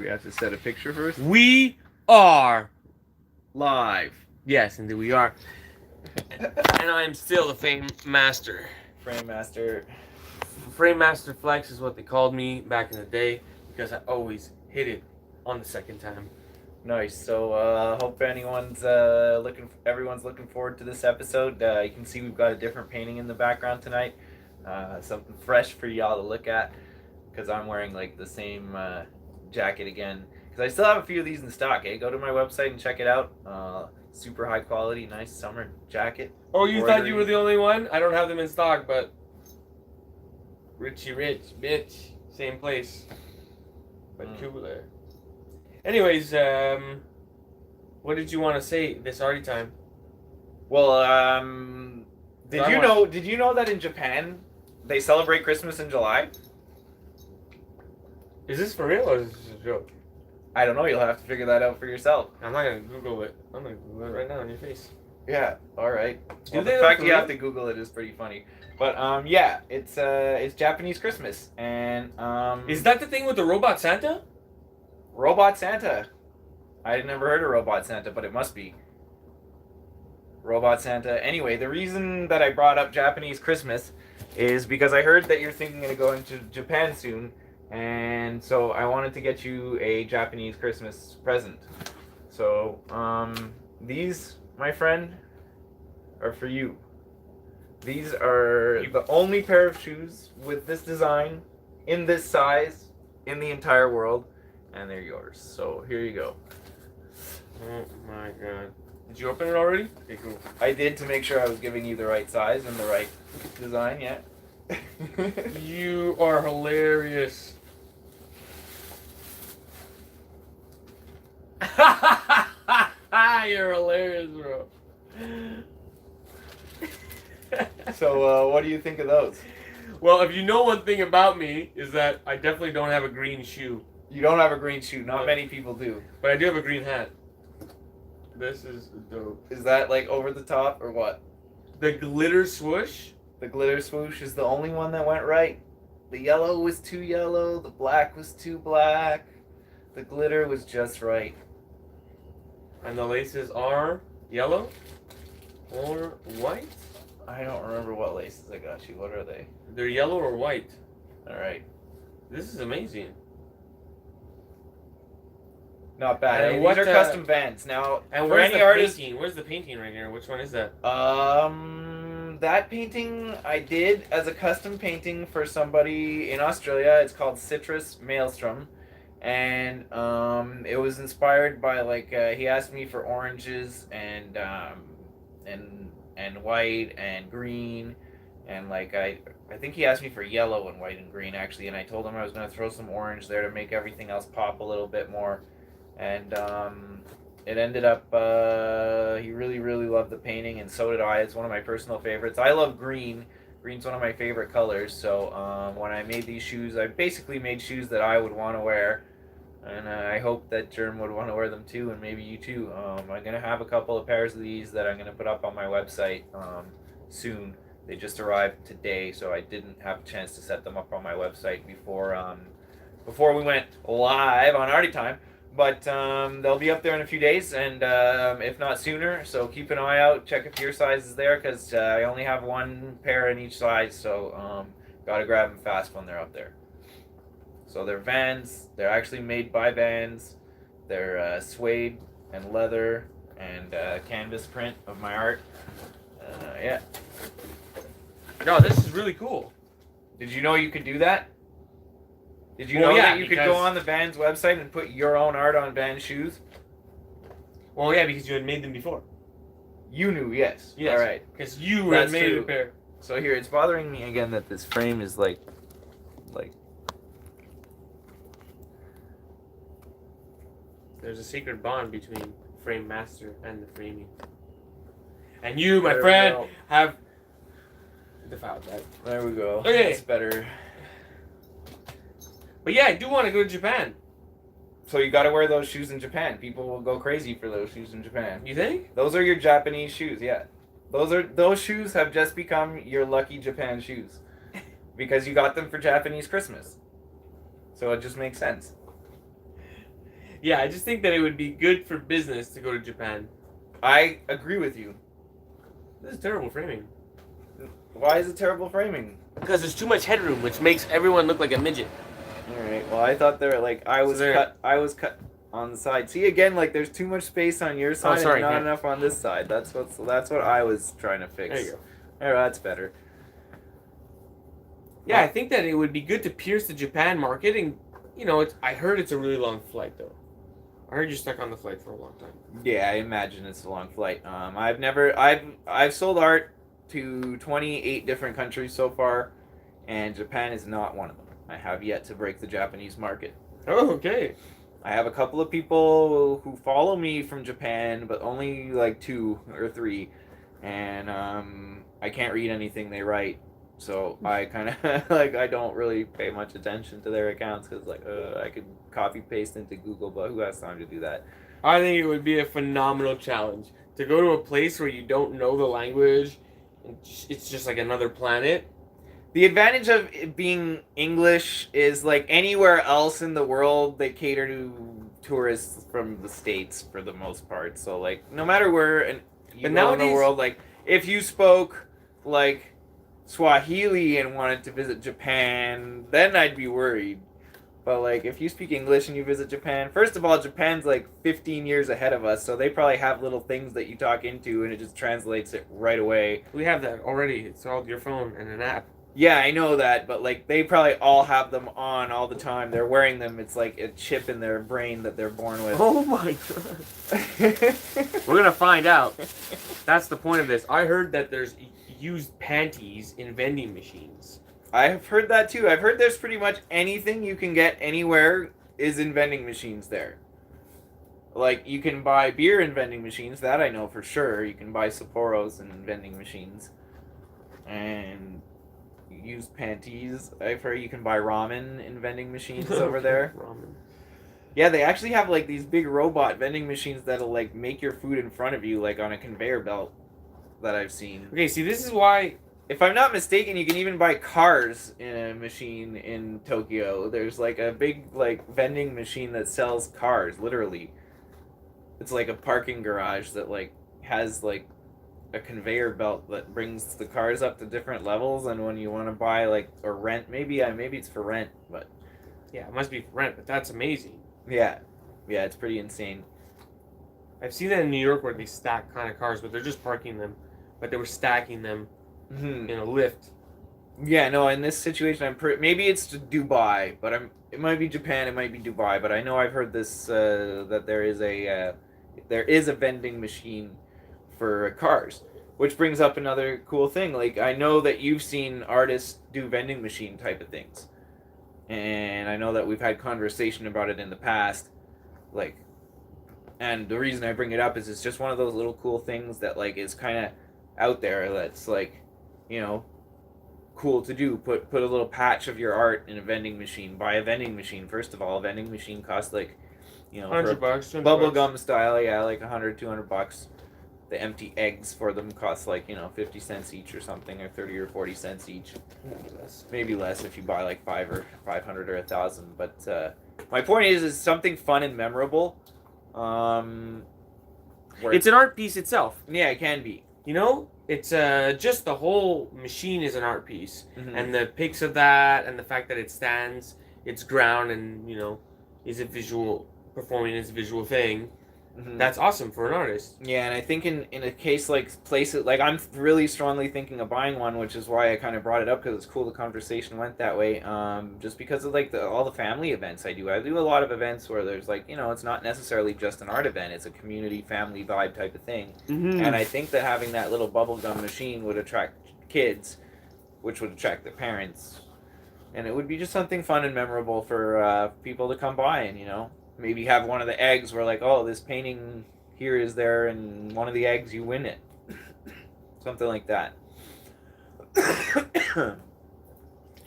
we have to set a picture first? We are Live. Yes, indeed we are. And I am still the Frame Master. Frame Master. Frame Master Flex is what they called me back in the day because I always hit it on the second time. Nice. So hope everyone's looking forward to this episode. You can see we've got a different painting in the background tonight. Something fresh for y'all to look at because I'm wearing like the same jacket again. Because I still have a few of these in stock. Go to my website and check it out. Super high quality, nice summer jacket. Oh, you thought you were the only one? I don't have them in stock, but Richie Rich, bitch, same place, but cooler. Anyways, what did you want to say this Arty time? Well, did you know that in Japan they celebrate Christmas in July? Is this for real or is this a joke? I don't know. You'll have to figure that out for yourself. I'm not gonna Google it. I'm gonna Google it right now on your face. Yeah. All right. Well, the fact you have to Google it is pretty funny. But yeah, it's Japanese Christmas, and is that the thing with the robot Santa? Robot Santa. I had never heard of Robot Santa, but it must be Robot Santa. Anyway, the reason that I brought up Japanese Christmas is because I heard that you're thinking of going to Japan soon. And so I wanted to get you a Japanese Christmas present. So these, my friend, are for you. These are the only pair of shoes with this design, in this size, in the entire world. And they're yours. So here you go. Oh my god. Did you open it already? Okay, cool. I did, to make sure I was giving you the right size and the right design, yeah. You are hilarious. You're hilarious, bro. So, what do you think of those? Well, if you know one thing about me, is that I definitely don't have a green shoe. You don't have a green shoe. Not many people do. But I do have a green hat. This is dope. Is that like over the top or what? The glitter swoosh? The glitter swoosh is the only one that went right. The yellow was too yellow. The black was too black. The glitter was just right. And the laces are yellow or white? I don't remember what laces I got you. What are they? They're yellow or white. Alright. This is amazing. Not bad. And These are custom Vans. Now, and for where's any the artist, painting? Where's the painting right here? Which one is that? That painting I did as a custom painting for somebody in Australia. It's called Citrus Maelstrom. And it was inspired by, like, he asked me for oranges and white and green, and like I think he asked me for yellow and white and green actually, and I told him I was going to throw some orange there to make everything else pop a little bit more, and it ended up he really loved the painting, and so did I. It's one of my personal favorites. I love green. Green's one of my favorite colors, so when I made these shoes, I basically made shoes that I would want to wear. And I hope that Germ would want to wear them too, and maybe you too. I'm going to have a couple of pairs of these that I'm going to put up on my website soon. They just arrived today, so I didn't have a chance to set them up on my website before we went live on Arty Time. But they'll be up there in a few days, and if not sooner. So keep an eye out. Check if your size is there, because I only have one pair in each size, so got to grab them fast when they're up there. So they're Vans. They're actually made by Vans. They're suede and leather and canvas print of my art. Yeah. No, this is really cool. Did you know you could do that? Did you know that you could go on the Vans website and put your own art on Vans shoes? Well, yeah, because you had made them before. You knew, yes. Yes. All right. Because you had made a pair. So here, it's bothering me again that this frame is like. There's a secret bond between Frame Master and the framing. And you, my friend, have defiled that. There we go. Okay. That's better. But yeah, I do want to go to Japan. So you got to wear those shoes in Japan. People will go crazy for those shoes in Japan. You think? Those are your Japanese shoes, yeah. Those shoes have just become your lucky Japan shoes. Because you got them for Japanese Christmas. So it just makes sense. Yeah, I just think that it would be good for business to go to Japan. I agree with you. This is terrible framing. Why is it terrible framing? Because there's too much headroom, which makes everyone look like a midget. All right. Well, I thought they were like I was cut on the side. See again, like there's too much space on your side sorry, and not yeah. enough on this side. That's what I was trying to fix. There you go. All right, that's better. Yeah, I think that it would be good to pierce the Japan market, and I heard it's a really long flight though. I heard you're stuck on the flight for a long time. Yeah, I imagine it's a long flight. I've sold art to 28 different countries so far, and Japan is not one of them. I have yet to break the Japanese market. Oh, okay. I have a couple of people who follow me from Japan, but only like 2 or 3, and I can't read anything they write, so I kind of like I don't really pay much attention to their accounts because like I could copy paste into Google, but who has time to do that? I think it would be a phenomenal challenge to go to a place where you don't know the language, and it's just like another planet. The advantage of it being English is like anywhere else in the world, they cater to tourists from the States for the most part. So like no matter where you go in the world, like if you spoke like Swahili and wanted to visit Japan, then I'd be worried. But like if you speak English and you visit Japan, first of all, Japan's like 15 years ahead of us, so they probably have little things that you talk into and it just translates it right away. We have that already. It's all your phone and an app. Yeah, I know that, but like they probably all have them on all the time. They're wearing them. It's like a chip in their brain that they're born with. Oh my god. We're gonna find out. That's the point of this. I heard that there's used panties in vending machines. I've heard that too. I've heard there's pretty much anything you can get anywhere is in vending machines there. Like you can buy beer in vending machines, that I know for sure. You can buy Sapporos in vending machines. And used panties. I've heard you can buy ramen in vending machines over there. Ramen. Yeah, they actually have like these big robot vending machines that'll like make your food in front of you, like on a conveyor belt that I've seen. Okay, see, this is why, if I'm not mistaken, you can even buy cars in a machine in Tokyo. There's like a big like vending machine that sells cars, literally. It's like a parking garage that like has like a conveyor belt that brings the cars up to different levels, and when you want to buy like or rent, maybe it's for rent, but yeah, it must be for rent, but that's amazing. Yeah, it's pretty insane. I've seen that in New York where they stack kind of cars, but they're just parking them, but they were stacking them in a lift. Yeah, no, in this situation, maybe it's Dubai, but it might be Japan, it might be Dubai, but I know I've heard this that there is a vending machine for cars, which brings up another cool thing. Like I know that you've seen artists do vending machine type of things, and I know that we've had conversation about it in the past. Like, and the reason I bring it up is it's just one of those little cool things that like is kind of out there. That's like, cool to do. Put a little patch of your art in a vending machine. Buy a vending machine. First of all, a vending machine costs like, $100, bubblegum style, yeah, like $100-$200. The empty eggs for them cost like 50 cents each or something, or 30 or 40 cents each. Maybe less if you buy like 500 or 1,000. But my point is something fun and memorable. It's an art piece itself. Yeah, it can be. It's just the whole machine is an art piece, and the pics of that, and the fact that it stands its ground, and is a visual performing its visual thing. That's awesome for an artist. Yeah, and I think in a case like places like I'm really strongly thinking of buying one, which is why I kind of brought it up because it's cool the conversation went that way. Just because of like all the family events I do a lot of events where there's like it's not necessarily just an art event; it's a community family vibe type of thing. And I think that having that little bubblegum machine would attract kids, which would attract the parents, and it would be just something fun and memorable for people to come by and maybe have one of the eggs where like, oh, this painting here is there, and one of the eggs you win it. Something like that.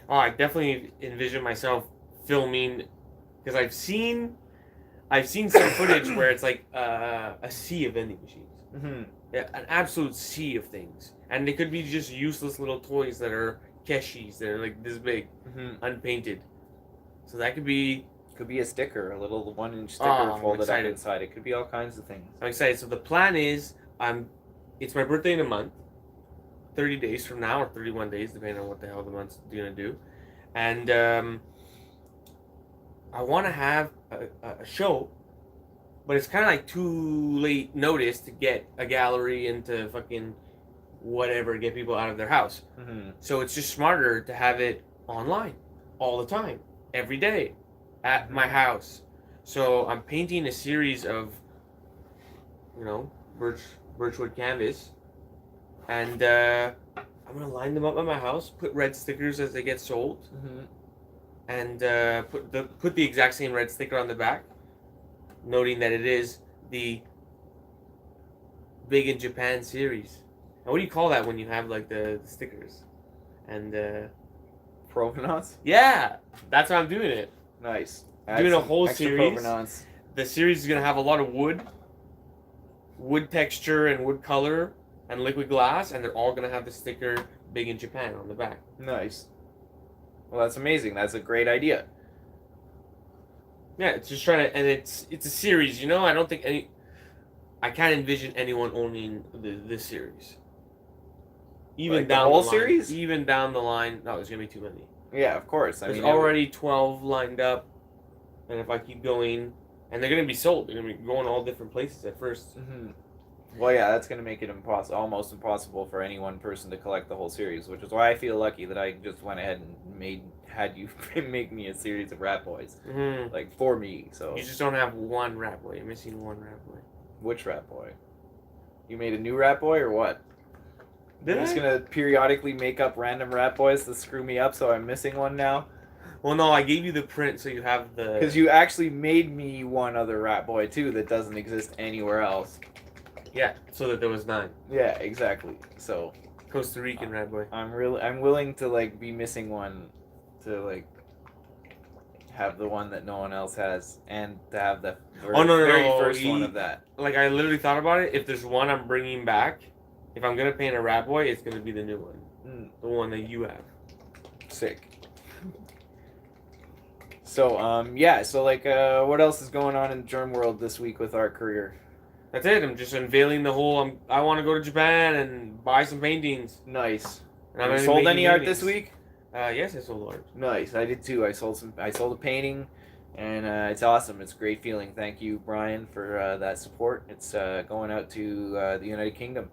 I definitely envision myself filming, because I've seen some footage where it's like a sea of vending machines. Yeah, an absolute sea of things, and they could be just useless little toys that are keshis that are like this big, unpainted. So that could be Could be a sticker, a little 1-inch sticker I'm folded up excited. inside. It could be all kinds of things. I'm excited. So the plan is, it's my birthday in a month, 30 days from now, or 31 days, depending on what the hell the month's gonna do, and I want to have a show, but it's kind of like too late notice to get a gallery into fucking whatever, get people out of their house. Mm-hmm. So it's just smarter to have it online all the time, every day, at my house. So I'm painting a series of, birchwood canvas, and I'm gonna line them up at my house, put red stickers as they get sold, and put the exact same red sticker on the back, noting that it is the Big in Japan series. Now, what do you call that when you have like the stickers? And Provenance? yeah, that's how I'm doing it. Nice. Doing a whole extra series. provenance. The series is gonna have a lot of wood texture and wood color and liquid glass, and they're all gonna have the sticker Big in Japan on the back. Nice. Well, that's amazing. That's a great idea. Yeah, it's just trying to, and it's a series. I don't think I can't envision anyone owning this series. Even Like the down whole line, series? Even down the line, no, there's gonna be too many. Yeah, of course. There's already 12 lined up, and if I keep going, and they're gonna be sold. They're gonna be going all different places at first. Mm-hmm. Well, yeah, that's going to make it almost impossible for any one person to collect the whole series, which is why I feel lucky that I just went ahead and had you make me a series of Rat Boys, like for me. So you just don't have one Rat Boy. You're missing one Rat Boy. Which Rat Boy? You made a new Rat Boy or what? Did You're just gonna periodically make up random Rat Boys to screw me up, so I'm missing one now. Well, no, I gave you the print, so you have the. Because you actually made me one other Rat Boy too that doesn't exist anywhere else. Yeah, so that there was 9. Yeah, exactly. So Costa Rican Rat Boy. I'm willing to like be missing one to like have the one that no one else has, and to have the very first one of that. Like, I literally thought about it. If there's one I'm bringing back, if I'm gonna paint a Rat Boy, it's gonna be the new one, the one that you have. Sick. So yeah. So like, what else is going on in Germ World this week with our career? That's it. I'm just unveiling the whole. I want to go to Japan and buy some paintings. Nice. And Have you sold any art this week? Yes, I sold art. Nice. I did too. I sold a painting, and it's awesome. It's a great feeling. Thank you, Brian, for that support. It's going out to the United Kingdom.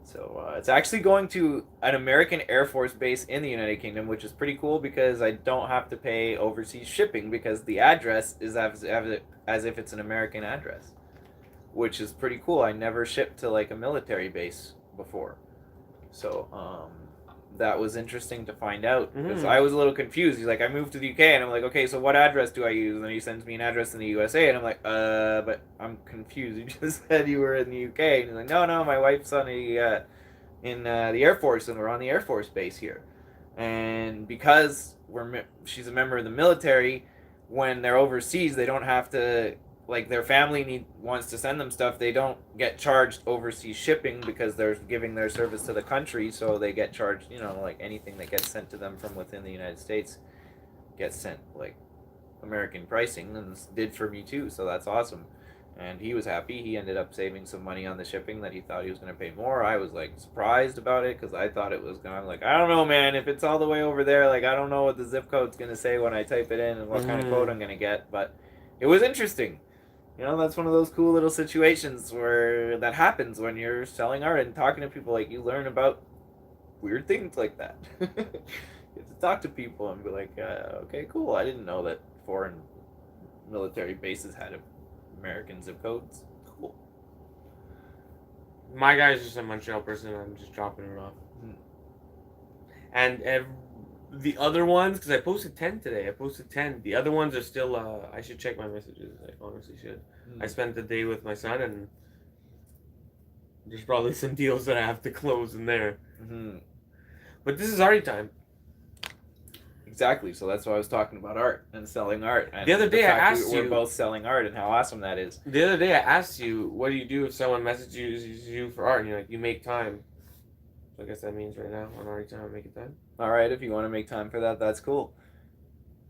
So it's actually going to an American Air Force base in the United Kingdom, which is pretty cool because I don't have to pay overseas shipping because the address is as if it's an American address, which is pretty cool. I never shipped to like a military base before, so that was interesting to find out because I was a little confused. He's like, I moved to the UK, and I'm like, okay, so what address do I use? And then he sends me an address in the USA, and I'm like, but I'm confused. You just said you were in the UK, and he's like, no, my wife's on in the Air Force, and we're on the Air Force base here, and because she's a member of the military, when they're overseas, they don't have to. Like their family wants to send them stuff, they don't get charged overseas shipping because they're giving their service to the country, so they get charged, like anything that gets sent to them from within the United States gets sent like American pricing, and this did for me too, so that's awesome. And he was happy. He ended up saving some money on the shipping that he thought he was going to pay more. I was like surprised about it because I thought it was going to, like, I don't know, man, if it's all the way over there, like I don't know what the zip code's going to say when I type it in and what kind of code I'm going to get, but it was interesting. That's one of those cool little situations where that happens when you're selling art and talking to people. Like, you learn about weird things like that. You have to talk to people and be like, okay, cool. I didn't know that foreign military bases had American zip codes. Cool. My guy's just a Montreal person. I'm just dropping it off. And the other ones, because I posted 10 today. The other ones are still, I should check my messages. I honestly should. I spent the day with my son, and there's probably some deals that I have to close in there. But this is Arty Time. Exactly. So that's why I was talking about art and selling art. And the other day I asked you. We're both selling art and how awesome that is. The other day I asked you, what do you do if someone messages you for art? And you're like, you make time. So I guess that means right now on Arty Time, I'm making time. All right, if you want to make time for that, that's cool.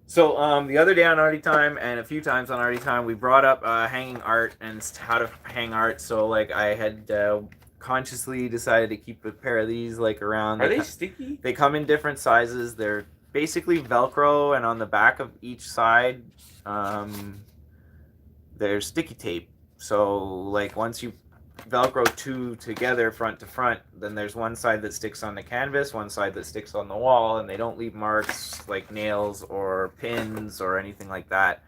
So the other day on Arty Time and a few times on Arty Time, we brought up hanging art and how to hang art. So like I had consciously decided to keep a pair of these like around. Are they sticky? They come in different sizes. They're basically Velcro, and on the back of each side, there's sticky tape. So like once you Velcro two together front to front, then there's one side that sticks on the canvas, one side that sticks on the wall, and they don't leave marks like nails or pins or anything like that.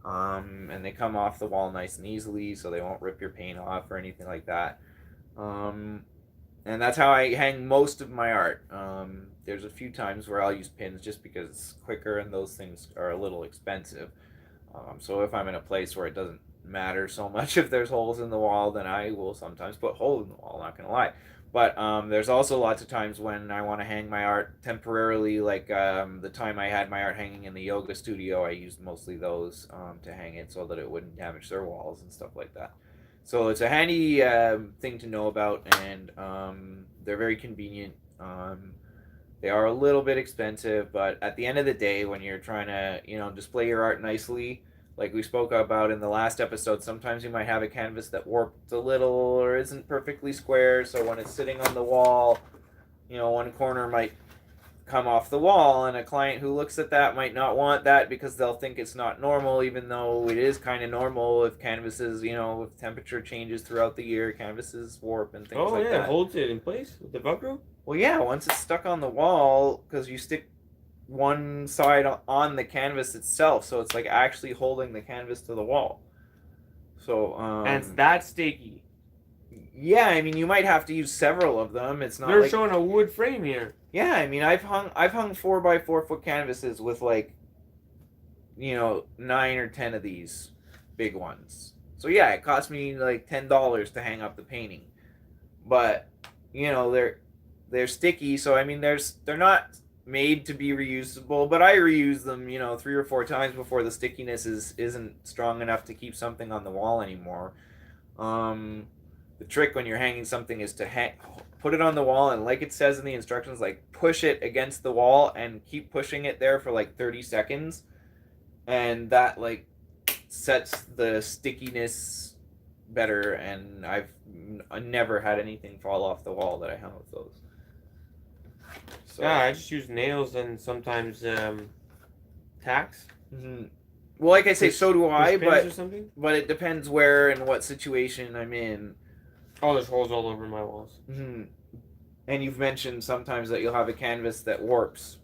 And they come off the wall nice and easily, so they won't rip your paint off or anything like that. And that's how I hang most of my art. There's a few times where I'll use pins just because it's quicker and those things are a little expensive. So if I'm in a place where it doesn't matter so much if there's holes in the wall, then I will sometimes put holes in the wall, not gonna lie. But there's also lots of times when I want to hang my art temporarily, like the time I had my art hanging in the yoga studio, I used mostly those to hang it so that it wouldn't damage their walls and stuff like that. So it's a handy thing to know about, and they're very convenient. They are a little bit expensive, but at the end of the day, when you're trying to, display your art nicely, like we spoke about in the last episode, sometimes you might have a canvas that warped a little or isn't perfectly square. So when it's sitting on the wall, one corner might come off the wall, and a client who looks at that might not want that because they'll think it's not normal, even though it is kind of normal if canvases, if temperature changes throughout the year, canvases warp and things like that. Oh, yeah, it holds it in place with the Velcro? Well, yeah, once it's stuck on the wall, because you stick one side on the canvas itself, so it's like actually holding the canvas to the wall. So and it's that sticky. Yeah, I mean you might have to use several of them. It's not. They're showing a wood frame here. Yeah, I mean I've hung 4x4 foot canvases with 9 or 10 of these big ones. So yeah, it cost me like $10 to hang up the painting, but they're sticky. So I mean they're not made to be reusable, but I reuse them 3 or 4 times before the stickiness isn't strong enough to keep something on the wall anymore. The trick when you're hanging something is to put it on the wall, and like it says in the instructions, like push it against the wall and keep pushing it there for like 30 seconds, and that like sets the stickiness better. And I've never had anything fall off the wall that I hung with those. So, yeah, I just use nails and sometimes tacks. Mm-hmm. Well, like I say, so do I, but it depends where and what situation I'm in. Oh, there's holes all over my walls. Mm-hmm. And you've mentioned sometimes that you'll have a canvas that warps,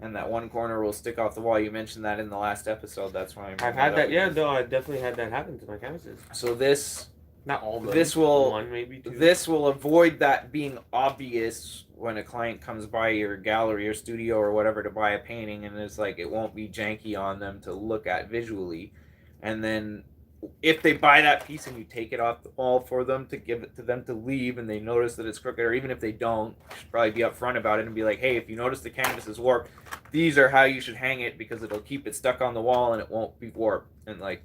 and that one corner will stick off the wall. You mentioned that in the last episode. That's why I've had that. Yeah, no, I definitely had that happen to my canvases. So this, not all of them. This will one, maybe two. This will avoid that being obvious when a client comes by your gallery or studio or whatever to buy a painting, and it's like it won't be janky on them to look at visually. And then if they buy that piece and you take it off the wall for them to give it to them to leave, and they notice that it's crooked, or even if they don't, you should probably be upfront about it and be like, hey, if you notice the canvas is warped, these are how you should hang it, because it'll keep it stuck on the wall and it won't be warped. And a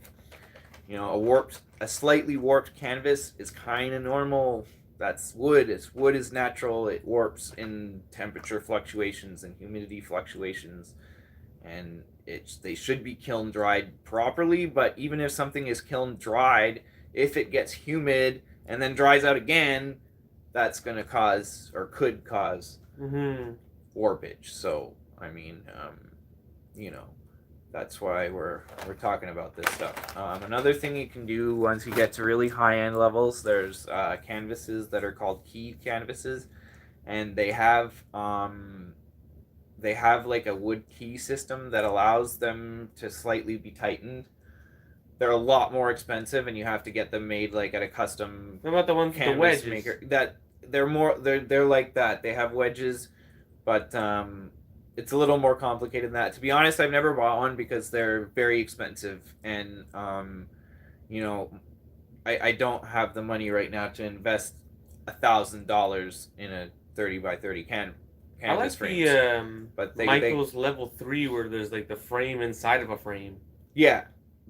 slightly warped canvas is kind of normal. That's wood. Wood is natural. It warps in temperature fluctuations and humidity fluctuations, and they should be kiln dried properly. But even if something is kiln dried, if it gets humid and then dries out again, that's going to cause, or could cause, warpage. So I mean, that's why we're talking about this stuff. Another thing you can do once you get to really high-end levels, there's canvases that are called keyed canvases, and they have like a wood key system that allows them to slightly be tightened. They're a lot more expensive, and you have to get them made like at a custom. What about the ones with the wedges? Maker. They're like that. They have wedges, but it's a little more complicated than that. To be honest, I've never bought one because they're very expensive, and I don't have the money right now to invest $1,000 in a 30x30 canvas frame. But Michael's level 3 where there's like the frame inside of a frame. Yeah,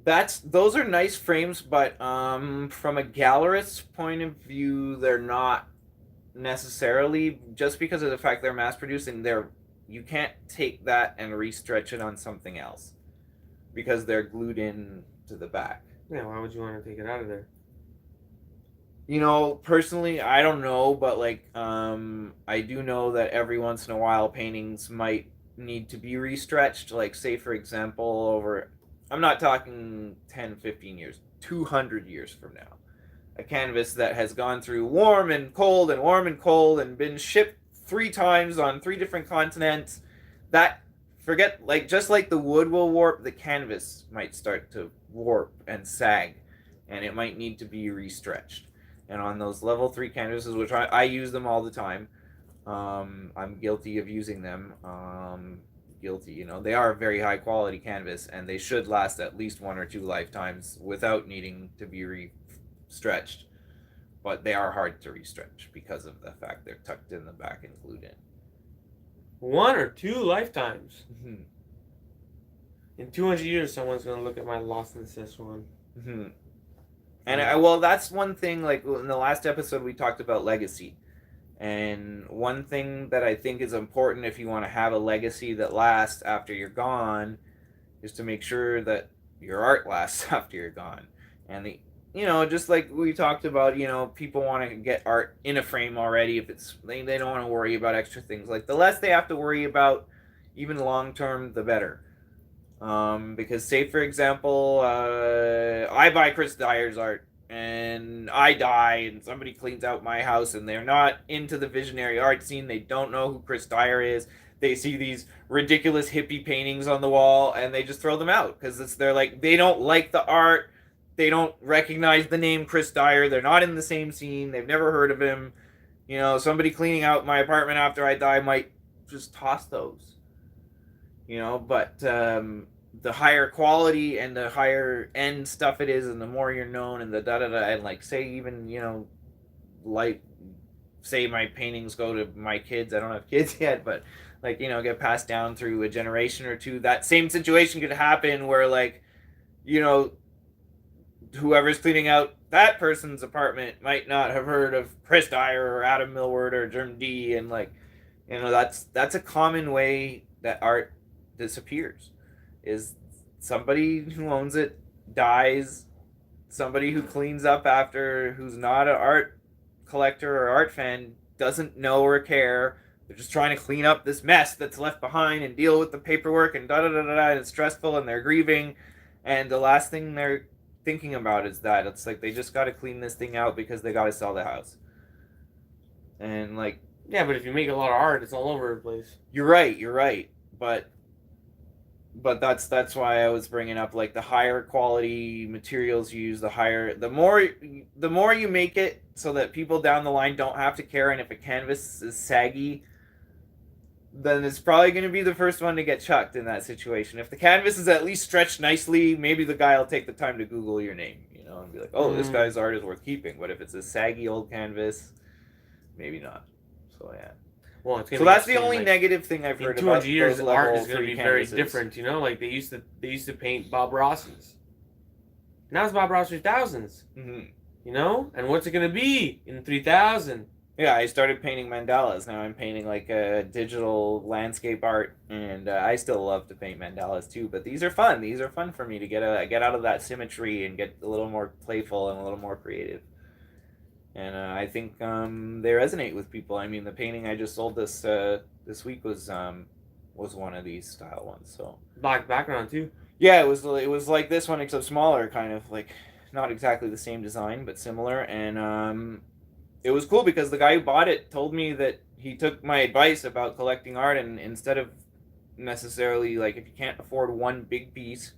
those are nice frames, but from a gallerist's point of view, they're not necessarily, just because of the fact they're mass producing. You can't take that and restretch it on something else. because they're glued in to the back. Yeah, why would you want to take it out of there? You know, personally, I don't know, but like, I do know that every once in a while paintings might need to be restretched. Like, say, for example, over, I'm not talking 10, 15 years, 200 years from now. A canvas that has gone through warm and cold and warm and cold and been shipped 3 times on 3 different continents. That, forget, like, just like the wood will warp, the canvas might start to warp and sag, and it might need to be restretched. And on those level 3 canvases, which I use them all the time, I'm guilty of using them. Guilty, you know, they are a very high quality canvas, and they should last at least 1 or 2 lifetimes without needing to be stretched. But they are hard to restretch because of the fact they're tucked in the back and glued in. 1 or 2 lifetimes. Mm-hmm. In 200 years, someone's gonna look at my Lost in Szechuan. Mm-hmm. And well, that's one thing. Like in the last episode, we talked about legacy, and one thing that I think is important if you want to have a legacy that lasts after you're gone, is to make sure that your art lasts after you're gone. And you know, just like we talked about, you know, people want to get art in a frame already. If it's they don't want to worry about extra things. Like the less they have to worry about, even long term, the better. Because say for example, I buy Chris Dyer's art and I die and somebody cleans out my house and they're not into the visionary art scene, they don't know who Chris Dyer is, they see these ridiculous hippie paintings on the wall and they just throw them out because they're like, they don't like the art, they don't recognize the name Chris Dyer, they're not in the same scene, they've never heard of him. You know, somebody cleaning out my apartment after I die might just toss those. You know, but the higher quality and the higher end stuff it is, and the more you're known, and the da-da-da, and like, say even, you know, like, say my paintings go to my kids, I don't have kids yet, but, like, you know, get passed down through a generation or two, that same situation could happen where, like, you know, whoever's cleaning out that person's apartment might not have heard of Chris Dyer or Adam Millward or GermDee, and, like, you know, that's a common way that art disappears, is somebody who owns it dies, somebody who cleans up after, who's not an art collector or art fan, doesn't know or care, they're just trying to clean up this mess that's left behind and deal with the paperwork and da-da-da-da-da, and it's stressful and they're grieving, and the last thing they're thinking about is that it's like they just got to clean this thing out because they got to sell the house. And like, yeah, but if you make a lot of art, it's all over the place. You're right, but that's why I was bringing up, like, the higher quality materials used, the more you make it so that people down the line don't have to care, and if a canvas is saggy, then it's probably going to be the first one to get chucked in that situation. If the canvas is at least stretched nicely, maybe the guy will take the time to Google your name, you know, and be like, oh, this guy's art is worth keeping. But if it's a saggy old canvas, maybe not. So yeah. Well, it's so that's the only negative thing I've heard about. 200 years, art is going to be very different. You know, like they used to paint Bob Ross's. Now it's Bob Ross 3000s. Mm-hmm. You know, and what's it going to be in 3000? Yeah, I started painting mandalas. Now I'm painting like a digital landscape art, and I still love to paint mandalas too. But these are fun. These are fun for me to get out of that symmetry and get a little more playful and a little more creative. And I think they resonate with people. I mean, the painting I just sold this week was one of these style ones. So black background too. Yeah, it was like this one except smaller, kind of like not exactly the same design but similar. And it was cool because the guy who bought it told me that he took my advice about collecting art, and instead of necessarily, like, if you can't afford one big piece,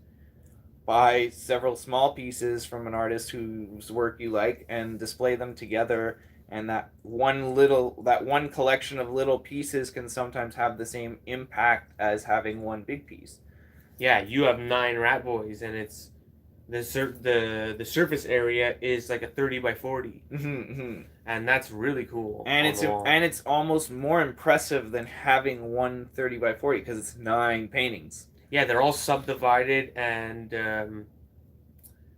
buy several small pieces from an artist whose work you like and display them together, and that one collection of little pieces can sometimes have the same impact as having one big piece. Yeah, you have 9 rat boys, and it's the surface area is like a 30 by 40, and that's really cool. And it's almost more impressive than having one 30 by 40 because it's 9 paintings. Yeah, they're all subdivided, and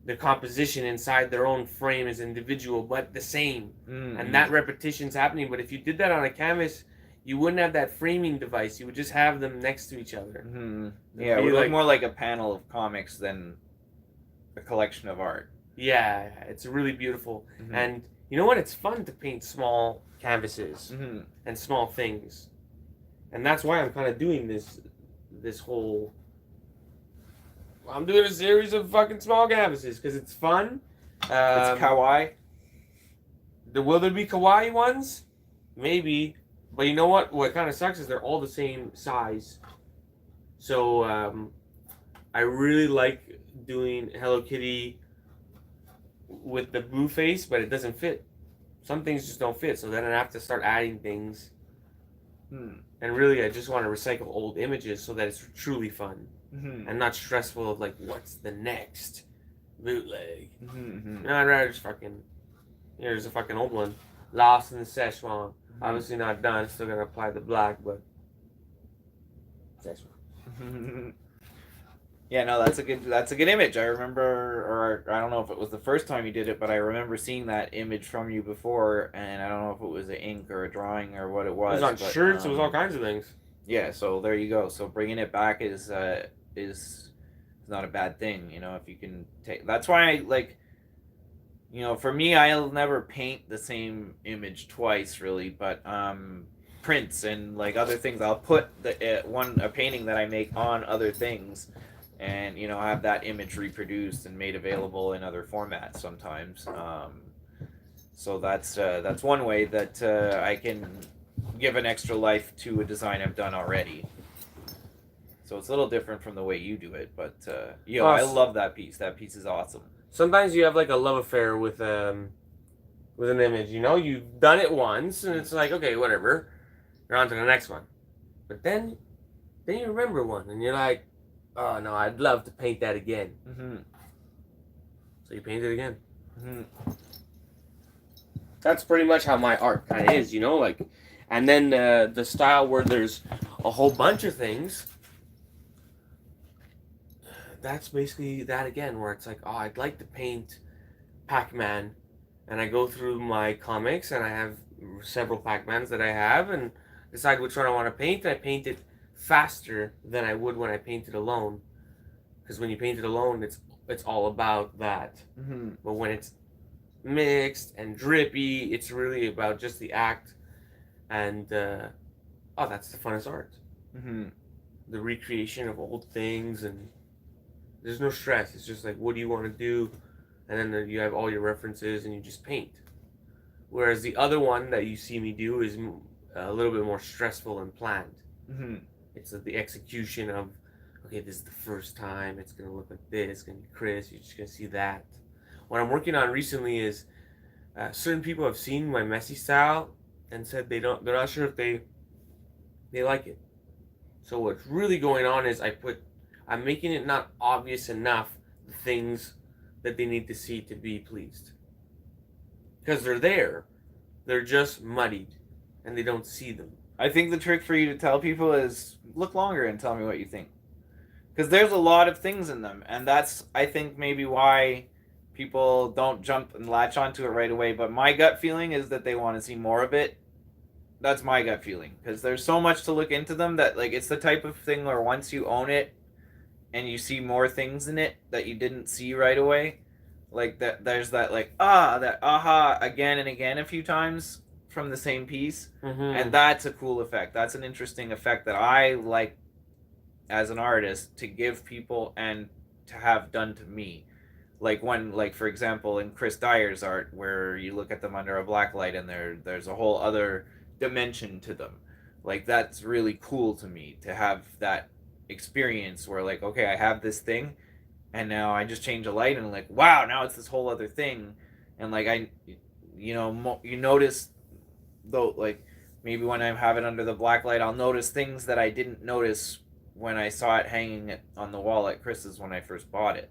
the composition inside their own frame is individual, but the same. And that repetition's happening. But if you did that on a canvas, you wouldn't have that framing device. You would just have them next to each other. Mm-hmm. It'd Yeah, it be would like- look more like a panel of comics than a collection of art. Yeah, it's really beautiful. Mhm. And you know what? It's fun to paint small canvases Mm-hmm. and small things, and that's why I'm kind of doing this whole. I'm doing a series of fucking small canvases because it's fun. It's kawaii. Will there be kawaii ones? Maybe, but you know what? What kind of sucks is they're all the same size. So I really like doing Hello Kitty with the blue face, but it doesn't fit. Some things just don't fit, so then I have to start adding things. And really, I just want to recycle old images so that it's truly fun and not stressful of like, what's the next bootleg? No, I'd rather just fucking, here's a fucking old one. Lost in the Szechuan. Obviously not done, still gonna apply the black, but Szechuan. Yeah, no, that's a good image. I remember, or I don't know if it was the first time you did it, but I remember seeing that image from you before, and I don't know if it was an ink or a drawing or what it was. It was on shirts. It was all kinds of things. Yeah, so there you go. So bringing it back is not a bad thing, if you can take. That's why I like. For me, I'll never paint the same image twice, really, but prints and like other things, I'll put a painting that I make on other things. And have that image reproduced and made available in other formats sometimes. So that's one way that I can give an extra life to a design I've done already. So it's a little different from the way you do it, but I love that piece. That piece is awesome. Sometimes you have like a love affair with an image. You've done it once, and it's like, okay, whatever. You're on to the next one. But then you remember one, and you're like, oh no, I'd love to paint that again. So you paint it again. That's pretty much how my art kind of is, like. And then the style where there's a whole bunch of things. That's basically that again, where it's like, oh, I'd like to paint Pac-Man, and I go through my comics, and I have several Pac-Mans that I have, and decide which one I want to paint. And I paint it faster than I would when I painted alone, because when you paint it alone, it's all about that. But when it's mixed and drippy, it's really about just the act, and that's the funnest art. The recreation of old things, and there's no stress. It's just like, what do you want to do, and then you have all your references and you just paint. Whereas the other one that you see me do is a little bit more stressful and planned. It's the execution of, okay, this is the first time, it's going to look like this, it's going to be crisp, you're just going to see that. What I'm working on recently is, certain people have seen my messy style and said they're not sure if they like it. So what's really going on is I'm making it not obvious enough, the things that they need to see to be pleased. Because they're there, they're just muddied, and they don't see them. I think the trick for you to tell people is look longer and tell me what you think. Because there's a lot of things in them. And that's, I think, maybe why people don't jump and latch onto it right away. But my gut feeling is that they want to see more of it. That's my gut feeling. Because there's so much to look into them that, like, it's the type of thing where once you own it and you see more things in it that you didn't see right away, like, that there's that, like, that aha again and again a few times from the same piece. And that's a cool effect. That's an interesting effect that I like as an artist to give people and to have done to me. Like when, like, for example, in Chris Dyer's art, where you look at them under a black light and there's a whole other dimension to them. Like, that's really cool to me to have that experience where, like, okay, I have this thing and now I just change a light and, like, wow, now it's this whole other thing. And, like, you notice, though, like, maybe when I have it under the black light, I'll notice things that I didn't notice when I saw it hanging on the wall at Chris's when I first bought it.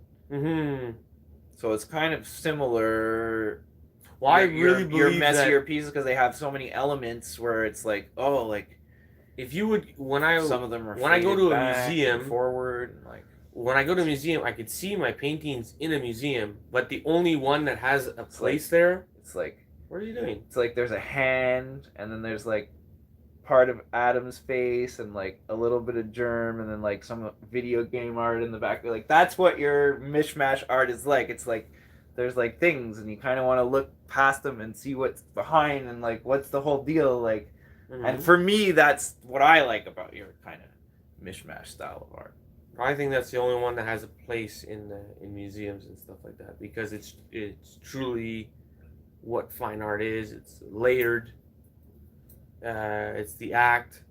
So it's kind of similar. Well, I really believe your messier that pieces, because they have so many elements where it's like, oh, like, if you would, some of them are when I go to a museum, forward, and like, when I go to a museum, I could see my paintings in a museum, but the only one that has a place there. It's like, what are you doing? It's like there's a hand, and then there's like part of Adam's face and like a little bit of Germ and then like some video game art in the back. Like that's what your mishmash art is like. It's like there's like things and you kind of want to look past them and see what's behind and like what's the whole deal like. And for me, that's what I like about your kind of mishmash style of art. I think that's the only one that has a place in museums and stuff like that, because it's truly what fine art is. It's layered. It's the act,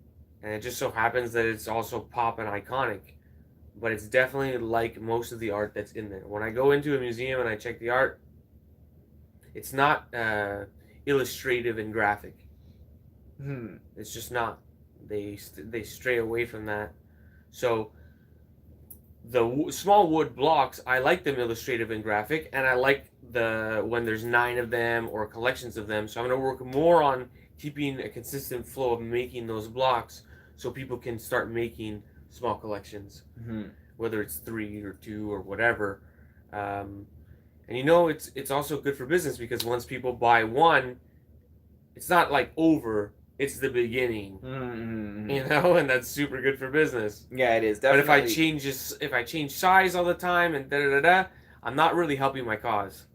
and it just so happens that it's also pop and iconic. But it's definitely like most of the art that's in there. When I go into a museum and I check the art, it's not illustrative and graphic. It's just not. They stray away from that. So the small wood blocks, I like them illustrative and graphic, and I like when there's 9 of them or collections of them. So I'm going to work more on keeping a consistent flow of making those blocks so people can start making small collections, whether it's 3 or 2 or whatever. And it's also good for business, because once people buy one, it's not like over. It's the beginning, and that's super good for business. Yeah, it is. Definitely. But if I change size all the time and I'm not really helping my cause.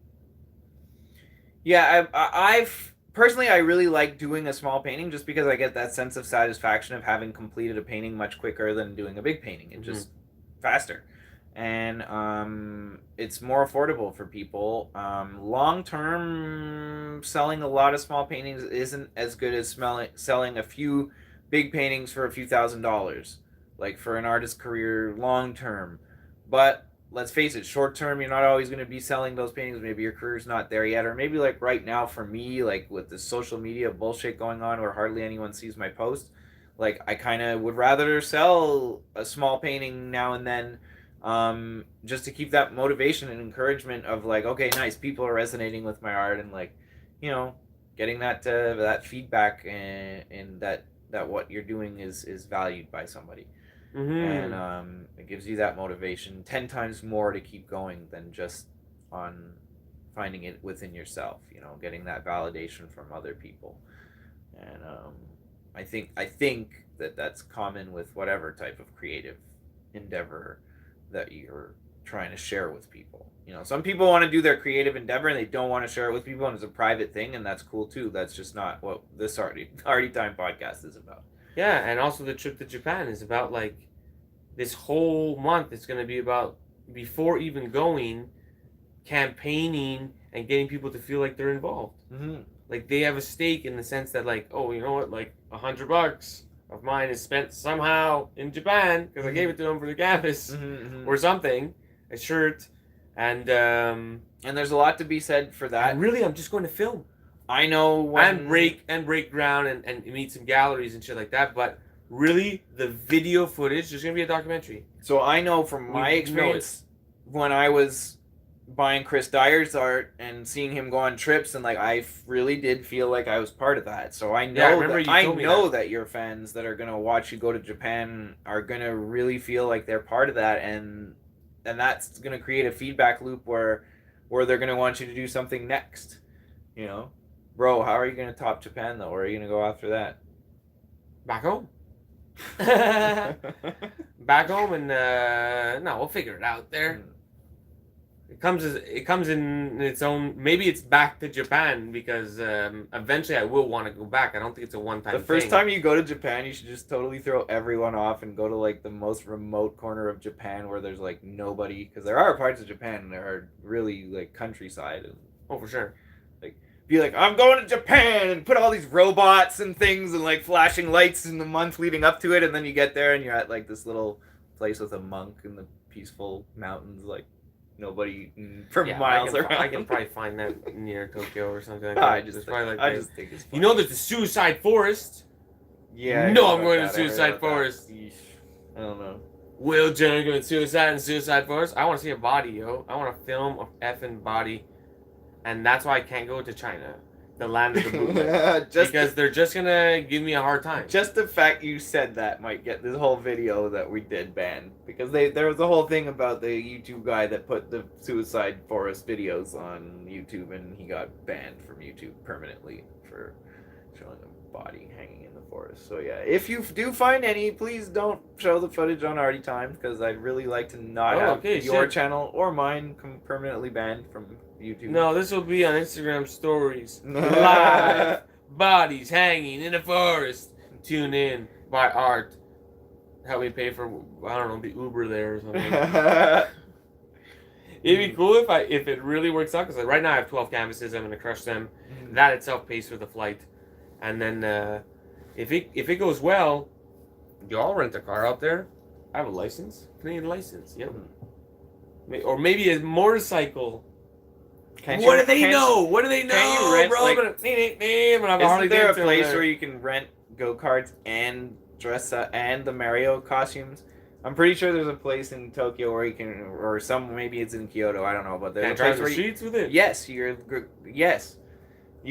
Yeah, I've personally, I really like doing a small painting just because I get that sense of satisfaction of having completed a painting much quicker than doing a big painting. It's just faster. And it's more affordable for people. Long term, selling a lot of small paintings isn't as good as selling a few big paintings for a few $1,000s, like for an artist's career long term. But let's face it, short term, you're not always going to be selling those paintings. Maybe your career's not there yet, or maybe like right now for me, like with the social media bullshit going on where hardly anyone sees my post, like I kind of would rather sell a small painting now and then. Just to keep that motivation and encouragement of like, okay, nice, people are resonating with my art, and like, getting that feedback and that what you're doing is valued by somebody, and it gives you that motivation 10 times more to keep going than just on finding it within yourself. Getting that validation from other people, and I think that's common with whatever type of creative endeavor that you're trying to share with people. Some people want to do their creative endeavor and they don't want to share it with people, and it's a private thing, and that's cool too. That's just not what this Arty Time podcast is about. Yeah, and also the trip to Japan is about, like, this whole month it's going to be about, before even going, campaigning and getting people to feel like they're involved. Like they have a stake in the sense that, like, oh, you know what, like $100 of mine is spent somehow in Japan because I gave it to them for the campus or something, a shirt, and there's a lot to be said for that. And really, I'm just going to film. I know and break ground and meet some galleries and shit like that. But really, the video footage, there's gonna be a documentary. So I know from my experience when I was buying Chris Dyer's art and seeing him go on trips, and like I really did feel like I was part of that. So I know that your fans that are gonna watch you go to Japan are gonna really feel like they're part of that, and that's gonna create a feedback loop where they're gonna want you to do something next. Bro, how are you gonna top Japan though? Where are you gonna go after that? Back home. Back home, and no, we'll figure it out there. It comes in its own. Maybe it's back to Japan, because eventually I will want to go back. I don't think it's a one-time thing. The first time you go to Japan, you should just totally throw everyone off and go to like the most remote corner of Japan where there's like nobody, because there are parts of Japan that are really like countryside. And, oh, for sure. Like, be like, I'm going to Japan, and put all these robots and things and like flashing lights in the month leading up to it, and then you get there and you're at like this little place with a monk in the peaceful mountains, like. Nobody for miles around. I can probably find that near Tokyo or something like that. I just think it's funny. There's the Suicide Forest. Yeah. No, I'm going to Suicide Forest. I don't know. Will Jenner going to Suicide Forest? I want to see a body, yo. I want to film a effing body. And that's why I can't go to China, the land of the bootleg. Because they're just going to give me a hard time. Just the fact you said that might get this whole video that we did banned. Because there was a whole thing about the YouTube guy that put the Suicide Forest videos on YouTube, and he got banned from YouTube permanently for showing a body hanging in the forest. So yeah, if you do find any, please don't show the footage on Arty Time, because I'd really like to not have your channel or mine permanently banned from YouTube. No, this will be on Instagram stories. Live bodies hanging in the forest. Tune in by Art. Help me pay for, I don't know, the Uber there or something. It'd be cool if it really works out, because right now I have 12 canvases. I'm gonna crush them. That itself pays for the flight, and then if it goes well, y'all rent a car out there. I have a license, Canadian license. Yep. Or maybe a motorcycle. What do they know? What do they know? Can you rent, bro? Isn't there a place where you can rent go-karts and dress up and the Mario costumes? I'm pretty sure there's a place in Tokyo where you can, or maybe it's in Kyoto, I don't know, but there's a place where streets with it. Yes, you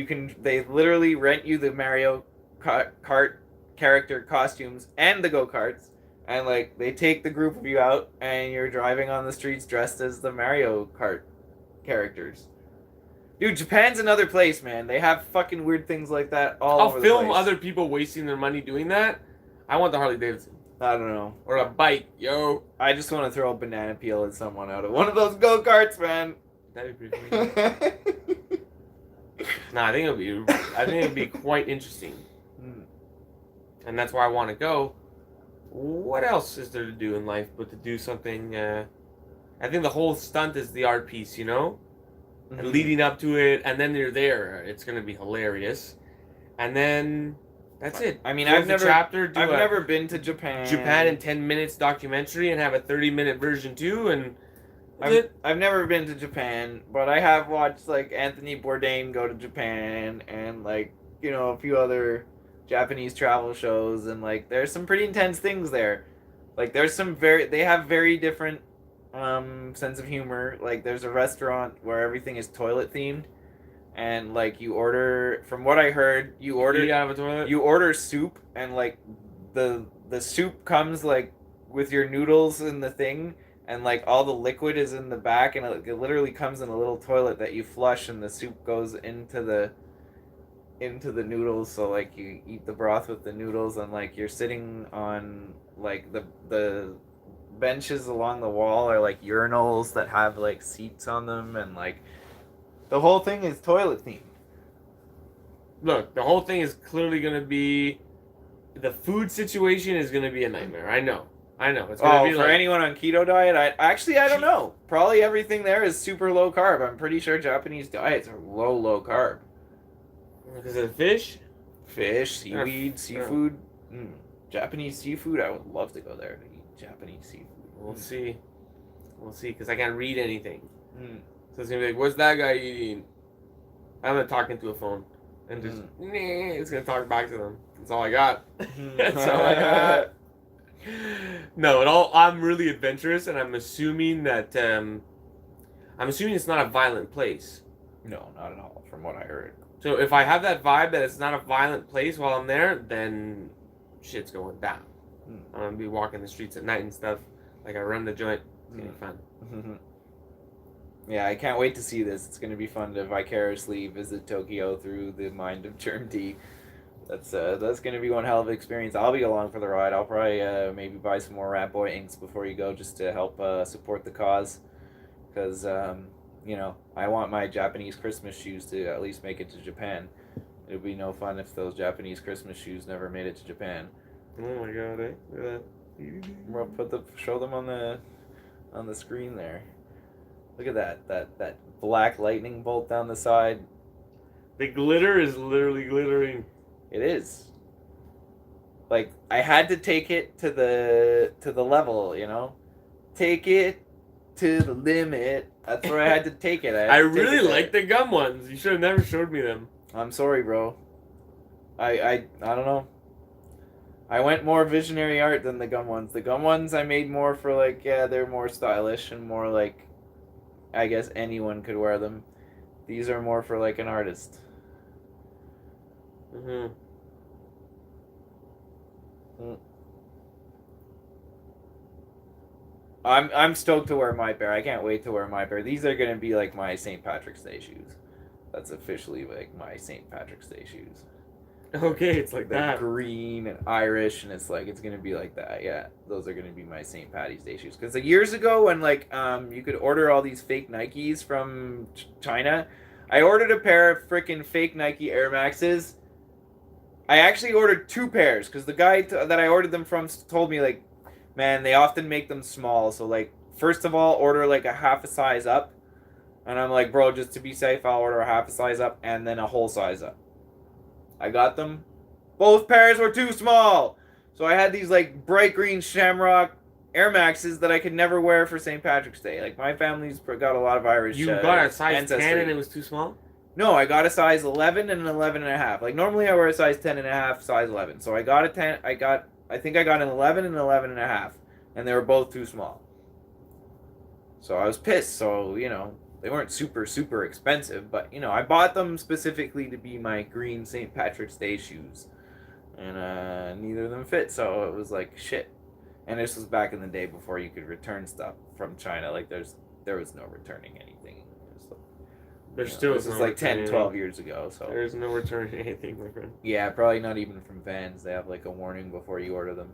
can. They literally rent you the Mario Kart character costumes and the go-karts, and like they take the group of you out and you're driving on the streets dressed as the Mario Kart characters. Dude, Japan's another place, man. They have fucking weird things like that all over the place. I'll film other people wasting their money doing that. I want the Harley Davidson. I don't know. Or a bike, yo. I just want to throw a banana peel at someone out of one of those go-karts, man. That'd be pretty cool. I think it'll be quite interesting. And that's why I want to go. What else is there to do in life but to do something? I think the whole stunt is the art piece, you know? And leading up to it, and then you're there. It's going to be hilarious. And then that's it. I mean, I've never been to Japan. Japan in 10 minutes documentary and have a 30-minute version too, and I've never been to Japan, but I have watched like Anthony Bourdain go to Japan, and like, you know, a few other Japanese travel shows, and like there's some pretty intense things there. Like there's they have very different sense of humor. Like there's a restaurant where everything is toilet themed. And like you order, from what I heard, you order soup, and like the soup comes like with your noodles in the thing, and like all the liquid is in the back, and it literally comes in a little toilet that you flush, and the soup goes into the noodles. So like you eat the broth with the noodles, and like you're sitting on like the benches along the wall are like urinals that have like seats on them, and like the whole thing is toilet themed. Look, the whole thing is clearly going to be... The food situation is going to be a nightmare. I know. It's going to be for anyone on keto diet, I don't know. Probably everything there is super low carb. I'm pretty sure Japanese diets are low carb. Is it fish? Fish, seaweed, seafood. Japanese seafood, I would love to go there to eat Japanese seafood. We'll see, because I can't read anything. So it's going to be like, what's that guy eating? I'm going to talk into a phone. And just, it's going to talk back to them. That's all I got. That's all I got. No, I'm really adventurous, and I'm assuming that, it's not a violent place. No, not at all, from what I heard. So if I have that vibe that it's not a violent place while I'm there, then shit's going down. I'm going to be walking the streets at night and stuff. Like I run the joint. It's going to be fun. Yeah, I can't wait to see this. It's going to be fun to vicariously visit Tokyo through the mind of GermDee. That's going to be one hell of an experience. I'll be along for the ride. I'll probably maybe buy some more Rat Boy inks before you go, just to help support the cause. Because, you know, I want my Japanese Christmas shoes to at least make it to Japan. It would be no fun if those Japanese Christmas shoes never made it to Japan. Oh my god, eh? Look at that. Well, show them on the screen there. Look at that black lightning bolt down the side. The glitter is literally glittering. It is. Like, I had to take it to the level, you know? Take it to the limit. That's where I had to take it. I really like the gum ones. You should have never showed me them. I'm sorry, bro. I don't know. I went more visionary art than the gum ones. The gum ones I made more for, like, yeah, they're more stylish and more, like, I guess anyone could wear them. These are more for, like, an artist. I'm stoked to wear my pair. I can't wait to wear my pair. These are gonna be like my St. Patrick's Day shoes. That's officially like my St. Patrick's Day shoes. Okay, it's like They're that. green and Irish, and it's gonna be like that. Yeah, those are gonna be my St. Patty's Day shoes. Because like years ago, when you could order all these fake Nikes from China, I ordered a pair of freaking fake Nike Air Maxes. I actually ordered two pairs because the guy that I ordered them from told me like, man, they often make them small. So like, first of all, order like a half a size up. And I'm like, bro, just to be safe, I'll order a half a size up and then a whole size up. I got them. Both pairs were too small. So I had these like bright green Shamrock Air Maxes that I could never wear for St. Patrick's Day. Like my family's got a lot of Irish. You got a size ancestry. 10 and it was too small? No, I got a size 11 and an 11 and a half. Like normally I wear a size 10 and a half, size 11. So I got a 10. I think I got an 11 and an 11 and a half, and they were both too small. So I was pissed. So they weren't super expensive, but I bought them specifically to be my green St. Patrick's Day shoes, and neither of them fit. So it was like shit. And this was back in the day before you could return stuff from China. Like there was no returning anything. There's still this is like 10, 12 years ago. So there's no returning anything, my friend. Yeah, probably not even from Vans. They have like a warning before you order them.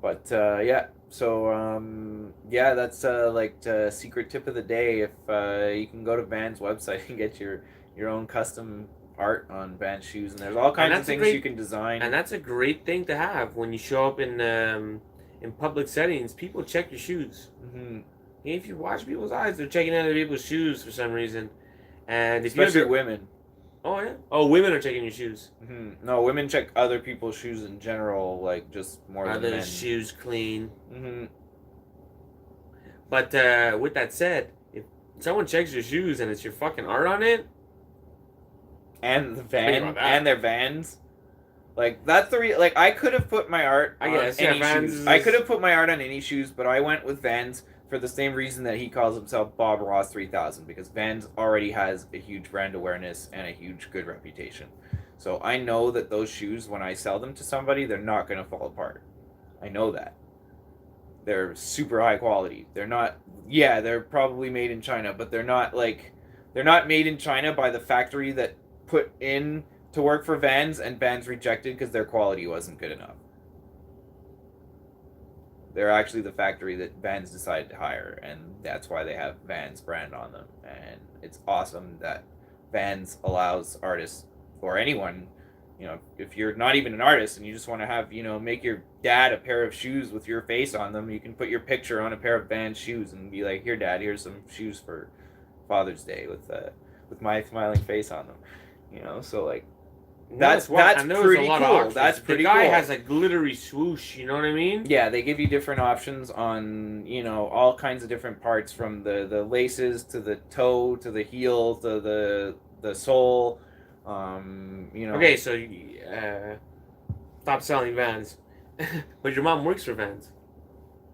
But yeah, so yeah, that's like the secret tip of the day. If you can go to Vans website and get your own custom art on Vans shoes, and there's all kinds of things you can design. And that's a great thing to have when you show up in public settings. People check your shoes. Mm-hmm. If you watch people's eyes, they're checking other people's shoes for some reason. And if especially women. Oh yeah. Oh, women are checking your shoes. Mm-hmm. No, women check other people's shoes in general, like just more than men. Other shoes clean. Mm-hmm. But with that said, if someone checks your shoes and it's your fucking art on it, and the van and their Vans, like that's the like I could have put my art on any shoes. I could have put my art on any shoes, but I went with Vans for the same reason that he calls himself Bob Ross 3000, because Vans already has a huge brand awareness and a huge good reputation. So I know that those shoes, when I sell them to somebody, they're not going to fall apart. I know that. They're super high quality. They're not, yeah, they're probably made in China, but they're not made in China by the factory that put in to work for Vans and Vans rejected because their quality wasn't good enough. They're actually the factory that Vans decided to hire, and that's why they have Vans brand on them. And it's awesome that Vans allows artists, or anyone, if you're not even an artist and you just want to have, make your dad a pair of shoes with your face on them, you can put your picture on a pair of Vans shoes and be like, here, Dad, here's some shoes for Father's Day with my smiling face on them. So like, that's pretty cool. That's pretty cool. The guy has a glittery swoosh, you know what I mean? Yeah, they give you different options on, all kinds of different parts, from the laces to the toe to the heel to the sole. Okay, so stop selling Vans. But your mom works for Vans.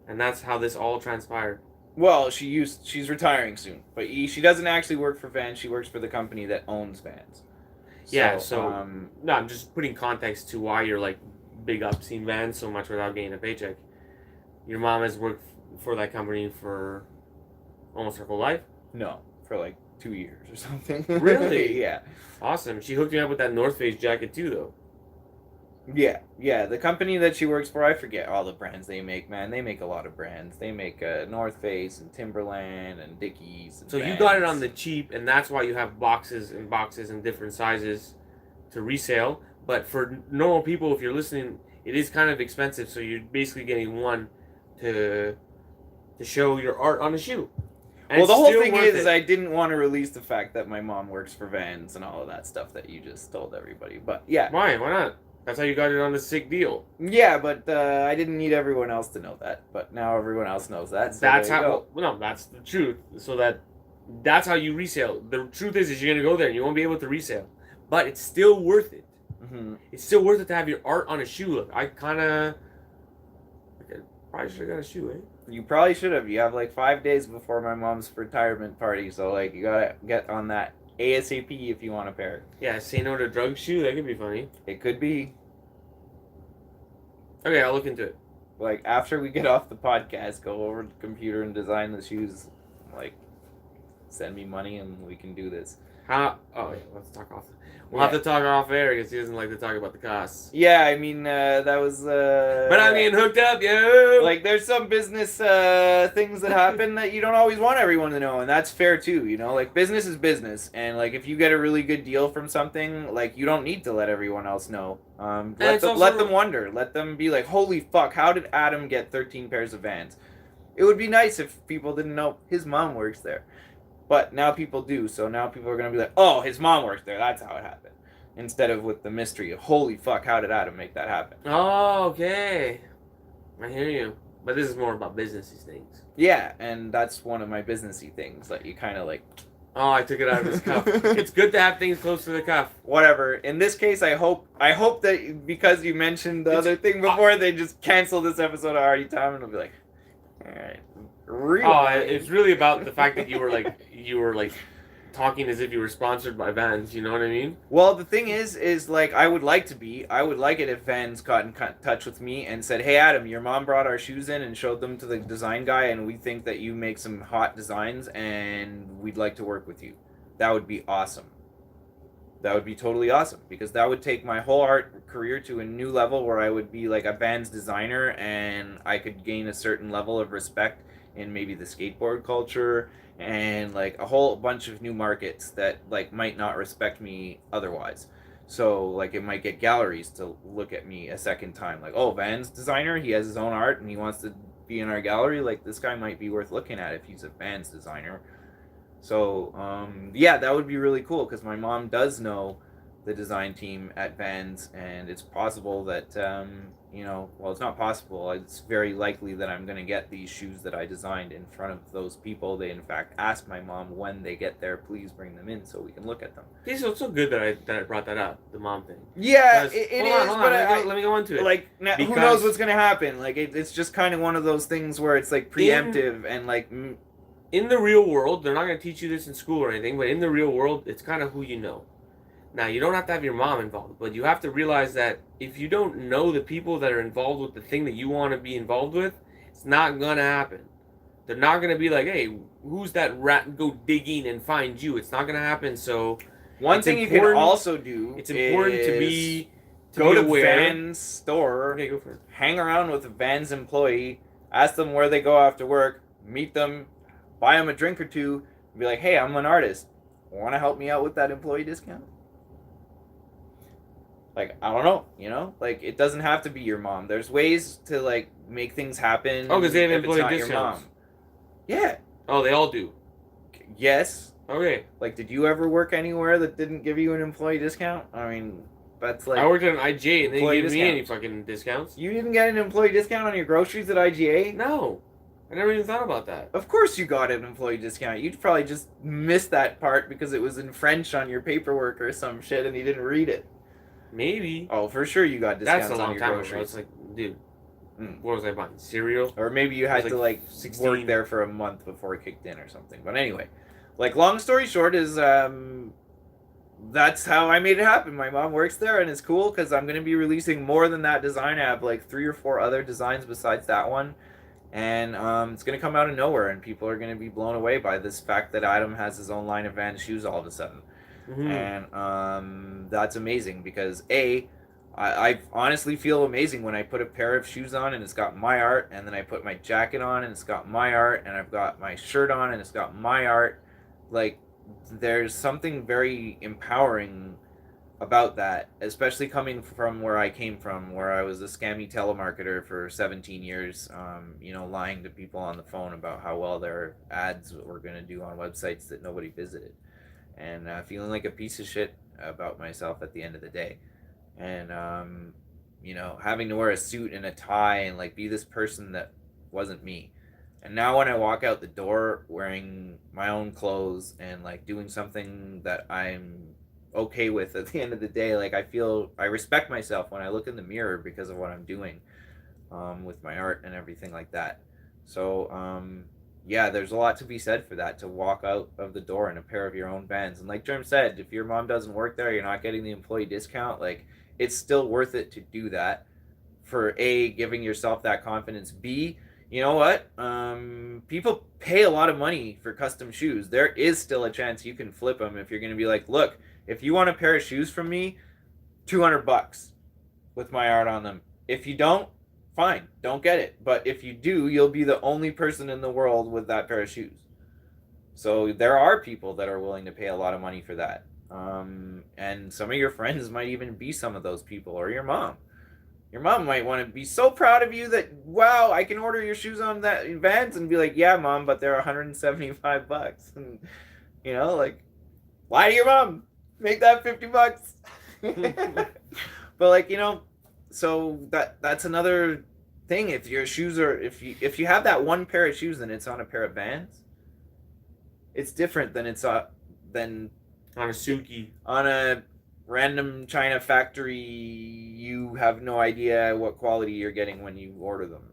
And that's how this all transpired. Well, she's retiring soon, but she doesn't actually work for Vans. She works for the company that owns Vans. No, I'm just putting context to why you're like big up seeing Vans so much without getting a paycheck. Your mom has worked for that company for almost her whole life? No, for like 2 years or something. Really? Yeah. Awesome. She hooked me up with that North Face jacket too, though. Yeah. The company that she works for, I forget all the brands they make, man. They make a lot of brands. They make North Face and Timberland and Dickies. And so Vans. You got it on the cheap, and that's why you have boxes and boxes in different sizes to resale. But for normal people, if you're listening, it is kind of expensive. So you're basically getting one to show your art on a shoe. And well, the whole thing is I didn't want to release the fact that my mom works for Vans and all of that stuff that you just told everybody. But yeah. Why? Why not? That's how you got it on the sick deal. Yeah, but I didn't need everyone else to know that. But now everyone else knows that. So that's how. Well, no, that's the truth. So that's how you resale. The truth is you're gonna go there and you won't be able to resale, but it's still worth it. Mm-hmm. It's still worth it to have your art on a shoe. Look, I probably should have got a shoe, eh? You probably should have. You have like 5 days before my mom's retirement party, so like you gotta get on that ASAP if you want a pair. Yeah, say no to drug shoe. That could be funny. It could be. Okay, I'll look into it. Like after we get off the podcast, go over to the computer and design the shoes. Like, send me money and we can do this. How? Oh yeah, have to talk off. We'll have to talk off air because he doesn't like to talk about the costs. Yeah, I mean, that was. But I'm getting hooked up, yo. Like, there's some business things that happen that you don't always want everyone to know, and that's fair too. You know, like business is business, and like if you get a really good deal from something, like you don't need to let everyone else know. Let them wonder. Let them be like, holy fuck, how did Adam get 13 pairs of Vans? It would be nice if people didn't know his mom works there. But now people do, so now people are going to be like, oh, his mom works there, that's how it happened. Instead of with the mystery of, holy fuck, how did Adam make that happen? Oh, okay. I hear you. But this is more about businessy things. Yeah, and that's one of my businessy things that you kind of like... Oh, I took it out of his cuff. It's good to have things close to the cuff. Whatever. In this case, I hope that because you mentioned the other thing before, they just cancel this episode of Arty Time and it'll be like, alright. It's really about the fact that you were like talking as if you were sponsored by Vans. You know what I mean? Well, the thing is like I would like it if Vans got in touch with me and said, "Hey, Adam, your mom brought our shoes in and showed them to the design guy, and we think that you make some hot designs, and we'd like to work with you." That would be awesome. That would be totally awesome because that would take my whole art career to a new level where I would be like a Vans designer and I could gain a certain level of respect in maybe the skateboard culture and like a whole bunch of new markets that like might not respect me otherwise. So like it might get galleries to look at me a second time, like, oh, Vans designer, he has his own art and he wants to be in our gallery, like this guy might be worth looking at if he's a Vans designer. So yeah, that would be really cool because my mom does know the design team at Vans, and it's possible that well, it's not possible, it's very likely that I'm going to get these shoes that I designed in front of those people. They in fact asked my mom, when they get there, please bring them in so we can look at them. It's so good that I brought that up, the mom thing. Yeah, it is. Hold on, let me go into it. Like, now, who knows what's going to happen? Like, it's just kind of one of those things where it's like preemptive and like... In the real world, they're not going to teach you this in school or anything, but in the real world, it's kind of who you know. Now, you don't have to have your mom involved, but you have to realize that if you don't know the people that are involved with the thing that you want to be involved with, it's not going to happen. They're not going to be like, hey, who's that rat? Go digging and find you. It's not going to happen. So one thing you can also do, it's important to go to aware. Vans store, okay, go for it. Hang around with a Vans employee, ask them where they go after work, meet them, buy them a drink or two, and be like, hey, I'm an artist. Want to help me out with that employee discount? Like, I don't know, like, it doesn't have to be your mom. There's ways to, like, make things happen. Oh, because they have employee discounts. Yeah. Oh, they all do? Yes. Okay. Like, did you ever work anywhere that didn't give you an employee discount? I mean, that's like... I worked at an IGA and they didn't give me any fucking discounts. You didn't get an employee discount on your groceries at IGA? No. I never even thought about that. Of course you got an employee discount. You'd probably just missed that part because it was in French on your paperwork or some shit and you didn't read it. Maybe. Oh, for sure you got discounts on your groceries. Ago. It's like, dude, what was I buying? Cereal? Or maybe you had to like 16. Work there for a month before it kicked in or something. But anyway, like, long story short is that's how I made it happen. My mom works there and it's cool because I'm going to be releasing more than that design. I have like 3 or 4 other designs besides that one. And it's going to come out of nowhere and people are going to be blown away by this fact that Adam has his own line of Vans shoes all of a sudden. Mm-hmm. And that's amazing because I honestly feel amazing when I put a pair of shoes on and it's got my art, and then I put my jacket on and it's got my art, and I've got my shirt on and it's got my art. Like, there's something very empowering about that, especially coming from where I came from, where I was a scammy telemarketer for 17 years, lying to people on the phone about how well their ads were going to do on websites that nobody visited. And feeling like a piece of shit about myself at the end of the day. And, having to wear a suit and a tie and, like, be this person that wasn't me. And now when I walk out the door wearing my own clothes and, like, doing something that I'm okay with at the end of the day, like, I respect myself when I look in the mirror because of what I'm doing with my art and everything like that. So, yeah, there's a lot to be said for that, to walk out of the door in a pair of your own Vans. And like Germ said, if your mom doesn't work there, you're not getting the employee discount, like, it's still worth it to do that for A, giving yourself that confidence. B, you know what? People pay a lot of money for custom shoes. There is still a chance you can flip them if you're going to be like, look, if you want a pair of shoes from me, $200 with my art on them. If you don't, fine, don't get it. But if you do, you'll be the only person in the world with that pair of shoes. So there are people that are willing to pay a lot of money for that. And some of your friends might even be some of those people, or your mom. Your mom might want to be so proud of you that, wow, I can order your shoes on that Vans, and be like, yeah, mom, but they're $175. And, you know, like, lie to your mom. Make that $50. But like, you know, so that's another thing. If your shoes are, if you have that one pair of shoes and it's on a pair of Vans, it's different than than On a Suki. on a random China factory. You have no idea what quality you're getting when you order them,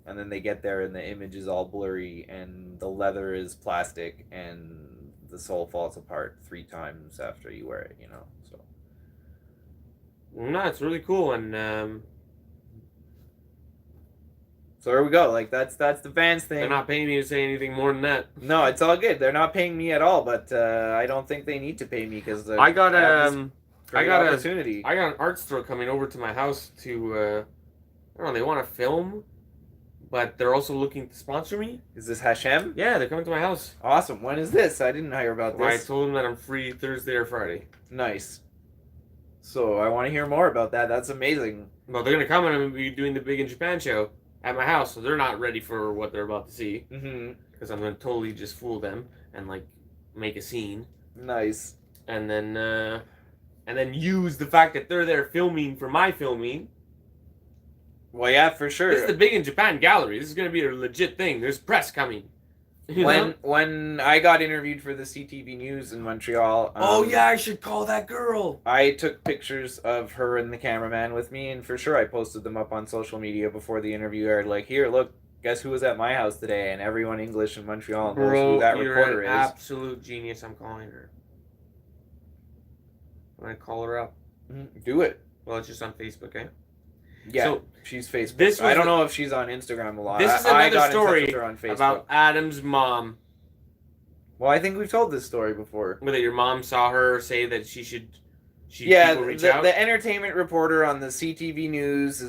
and then they get there and the image is all blurry and the leather is plastic and the sole falls apart 3 times after you wear it, you know. So No, it's really cool, and so there we go. Like that's the Vans thing. they're not paying me to say anything more than that. No, it's all good. They're not paying me at all, but I don't think they need to pay me because I got an opportunity. I got an art store coming over to my house to I don't know, they want to film, but they're also looking to sponsor me. Is this Hashem? Yeah, they're coming to my house. Awesome. When is this? I didn't hear about I this. told them that I'm free Thursday or Friday. Nice. So I want to hear more about that. That's amazing. Well, they're gonna come and I'm gonna be doing the Big in Japan show at my house, so they're not ready for what they're about to see. Mm-hmm. Because I'm gonna totally just fool them and like make a scene, Nice. and then use the fact that they're there filming for my filming. Well, yeah, for sure. This is the Big in Japan gallery. This is gonna be a legit thing. There's press coming. You know? When I got interviewed for the CTV News in Montreal, Oh yeah, I should call that girl. I took pictures of her and the cameraman with me, and for sure I posted them up on social media before the interview aired. Like, here, look, guess who was at my house today? And everyone English in Montreal knows who that you're reporter an is. absolute genius. I'm calling her. I'm gonna call her up. Do it. Well, it's just on Facebook, eh? Yeah, So, she's Facebook. I don't know if she's on Instagram a lot. This is I another got story in touch with her on Facebook. about Adam's mom. Well, I think we've told this story before. Whether your mom saw her say that Yeah, people reach out. the entertainment reporter on the CTV News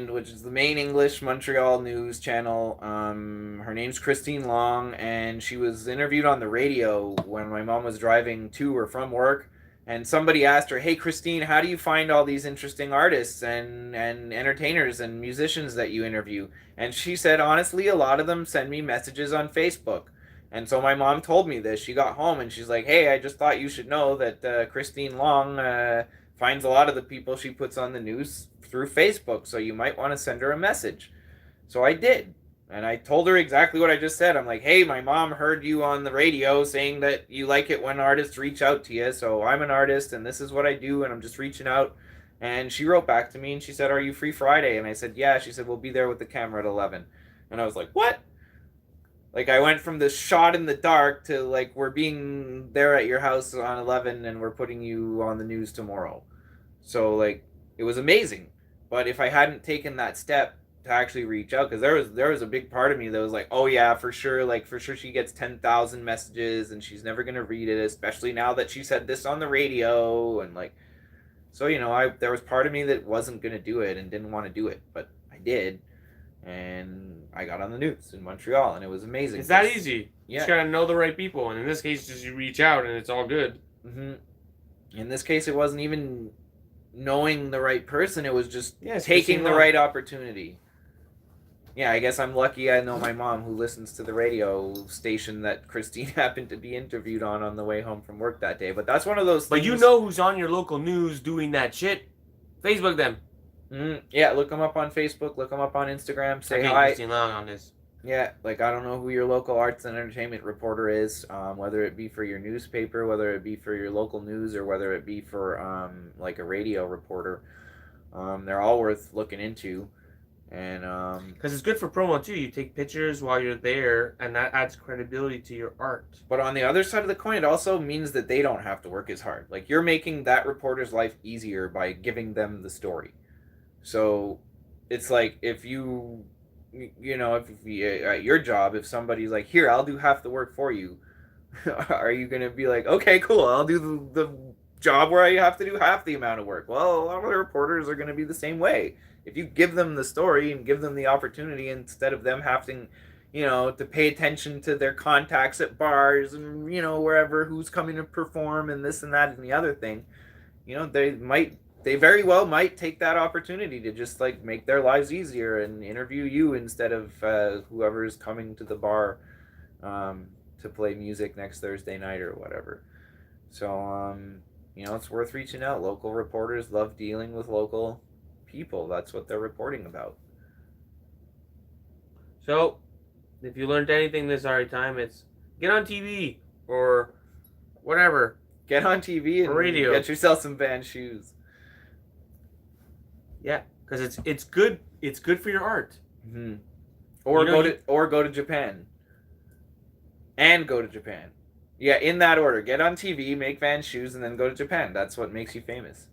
which is the main English Montreal news channel. Her name's Christine Long, and she was interviewed on the radio when my mom was driving to or from work. And somebody asked her, "Hey, Christine, how do you find all these interesting artists and entertainers and musicians that you interview?" And she said, honestly, a lot of them send me messages on Facebook. And so my mom told me this. She got home and she's like, "Hey, I just thought you should know that Christine Long finds a lot of the people she puts on the news through Facebook, so you might want to send her a message." So I did. And I told her exactly what I just said. I'm like, "Hey, my mom heard you on the radio saying that you like it when artists reach out to you. So I'm an artist and this is what I do and I'm just reaching out." And she wrote back to me and she said, "Are you free Friday?" And I said, "Yeah." She said, "We'll be there with the camera at 11. And I was like, "What?" Like, I went from this shot in the dark to, like, we're being there at your house on 11 and we're putting you on the news tomorrow. So, like, it was amazing. But if I hadn't taken that step to actually reach out, because there was a big part of me that was like, oh yeah, for sure, like, for sure she gets 10,000 messages and she's never going to read it, especially now that she said this on the radio. And, like, so, you know, there was part of me that wasn't going to do it and didn't want to do it. But I did. And I got on the news in Montreal, and it was amazing. It's that easy. Yeah. You just gotta know the right people, and in this case, just you reach out, and it's all good. Mm-hmm. In this case, it wasn't even knowing the right person. It was just taking the right opportunity. Yeah, I guess I'm lucky I know my mom, who listens to the radio station that Christine happened to be interviewed on the way home from work that day. But that's one of those things. But you know who's on your local news doing that shit? Facebook them. Yeah, look them up on Facebook, look them up on Instagram, say hi. Christine Long on this. Yeah, like, I don't know who your local arts and entertainment reporter is, whether it be for your newspaper, whether it be for your local news, or whether it be for, like, a radio reporter. They're all worth looking into. And, because it's good for promo, too. You take pictures while you're there, and that adds credibility to your art. But on the other side of the coin, it also means that they don't have to work as hard. Like, you're making that reporter's life easier by giving them the story. So it's like, if you know, if at your job, if somebody's like, "Here, I'll do half the work for you," Are you going to be like, okay, cool, I'll do the job where I have to do half the amount of work? Well, a lot of the reporters are going to be the same way. If you give them the story and give them the opportunity instead of them having, to pay attention to their contacts at bars and, wherever, who's coming to perform and this and that and the other thing, they very well might take that opportunity to just like make their lives easier and interview you instead of whoever is coming to the bar to play music next Thursday night or whatever. So it's worth reaching out. Local reporters love dealing with local people. That's what they're reporting about. So, if you learned anything this Arty Time, it's get on TV or whatever. Get on TV and radio. Get yourself some Vans shoes. Yeah, because it's good. It's good for your art. Mm-hmm. Or go to Japan. And go to Japan. Yeah, in that order. Get on TV, make Vans shoes, and then go to Japan. That's what makes you famous.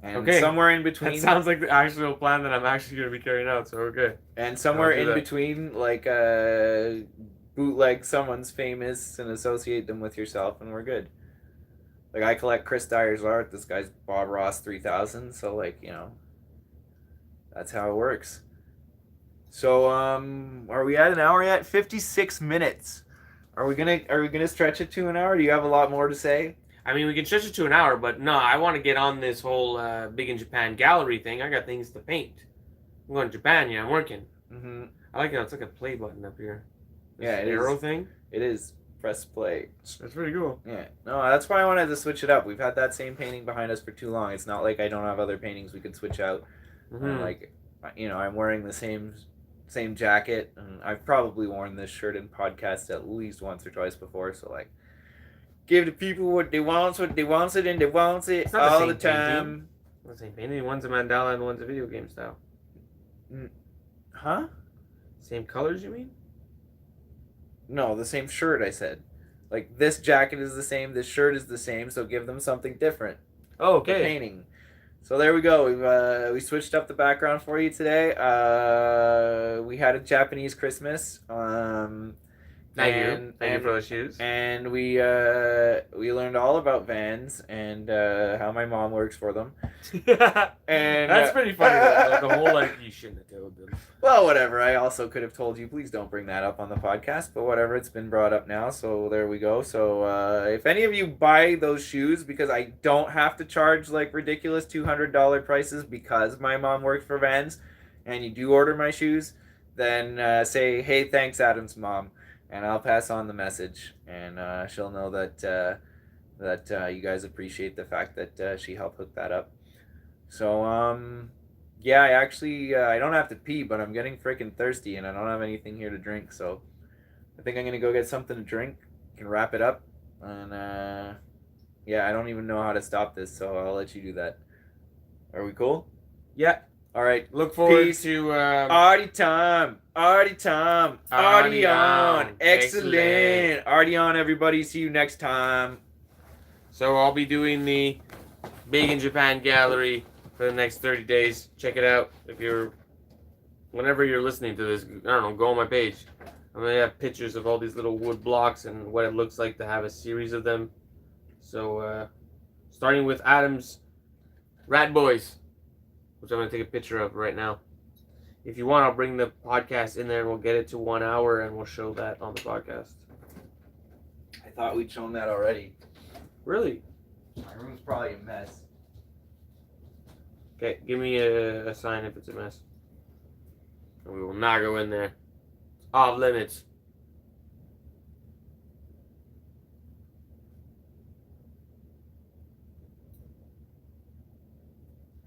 And okay. Somewhere in between. That sounds like the actual plan that I'm actually going to be carrying out. So okay. And somewhere in between, like bootleg someone's famous and associate them with yourself, and we're good. Like I collect Chris Dyer's art. This guy's Bob Ross 3000. So like that's how it works. So are we at an hour yet? 56 minutes. Are we gonna stretch it to an hour? Do you have a lot more to say? I mean, we can stretch it to an hour, but no, I want to get on this whole Big in Japan gallery thing. I got things to paint. I'm going to Japan. Yeah, I'm working. Mm-hmm. I like it. It's like a play button up here. This yeah, it arrow is. thing. It is. Press play. That's pretty cool. Yeah. No, that's why I wanted to switch it up. We've had that same painting behind us for too long. It's not like I don't have other paintings we could switch out. Mm-hmm. And like, I'm wearing the same jacket, and I've probably worn this shirt in podcasts at least once or twice before. So like, give the people what they want, and they want it all the time. It's not the same painting. One's a mandala and one's a video game style. Huh? Same colors, you mean? No, the same shirt. I said, like this jacket is the same, this shirt is the same. So give them something different. Oh, okay. The painting. So there we go. We switched up the background for you today. We had a Japanese Christmas. Thank you for those shoes. And we learned all about Vans and how my mom works for them. And that's pretty funny. Like the whole you shouldn't have told them. Well, whatever. I also could have told you, please don't bring that up on the podcast. But whatever, it's been brought up now. So there we go. So if any of you buy those shoes, because I don't have to charge like ridiculous $200 prices because my mom works for Vans, and you do order my shoes, then say, hey, thanks, Adam's mom. And I'll pass on the message, and she'll know that you guys appreciate the fact that she helped hook that up. So, yeah, I don't have to pee, but I'm getting freaking thirsty, and I don't have anything here to drink. So, I think I'm gonna go get something to drink. Can wrap it up, and yeah, I don't even know how to stop this, so I'll let you do that. Are we cool? Yeah. All right. Look forward Peace. to Arty Time. Arty Time. Arty on. Excellent. Arty on, everybody. See you next time. So I'll be doing the Big in Japan gallery for the next 30 days. Check it out. Whenever you're listening to this, I don't know, go on my page. I'm going to have pictures of all these little wood blocks and what it looks like to have a series of them. So, starting with Adam's Rat Boys, which I'm going to take a picture of right now. If you want, I'll bring the podcast in there and we'll get it to 1 hour and we'll show that on the podcast. I thought we'd shown that already. Really? My room's probably a mess. Okay, give me a sign if it's a mess. And we will not go in there. It's off limits.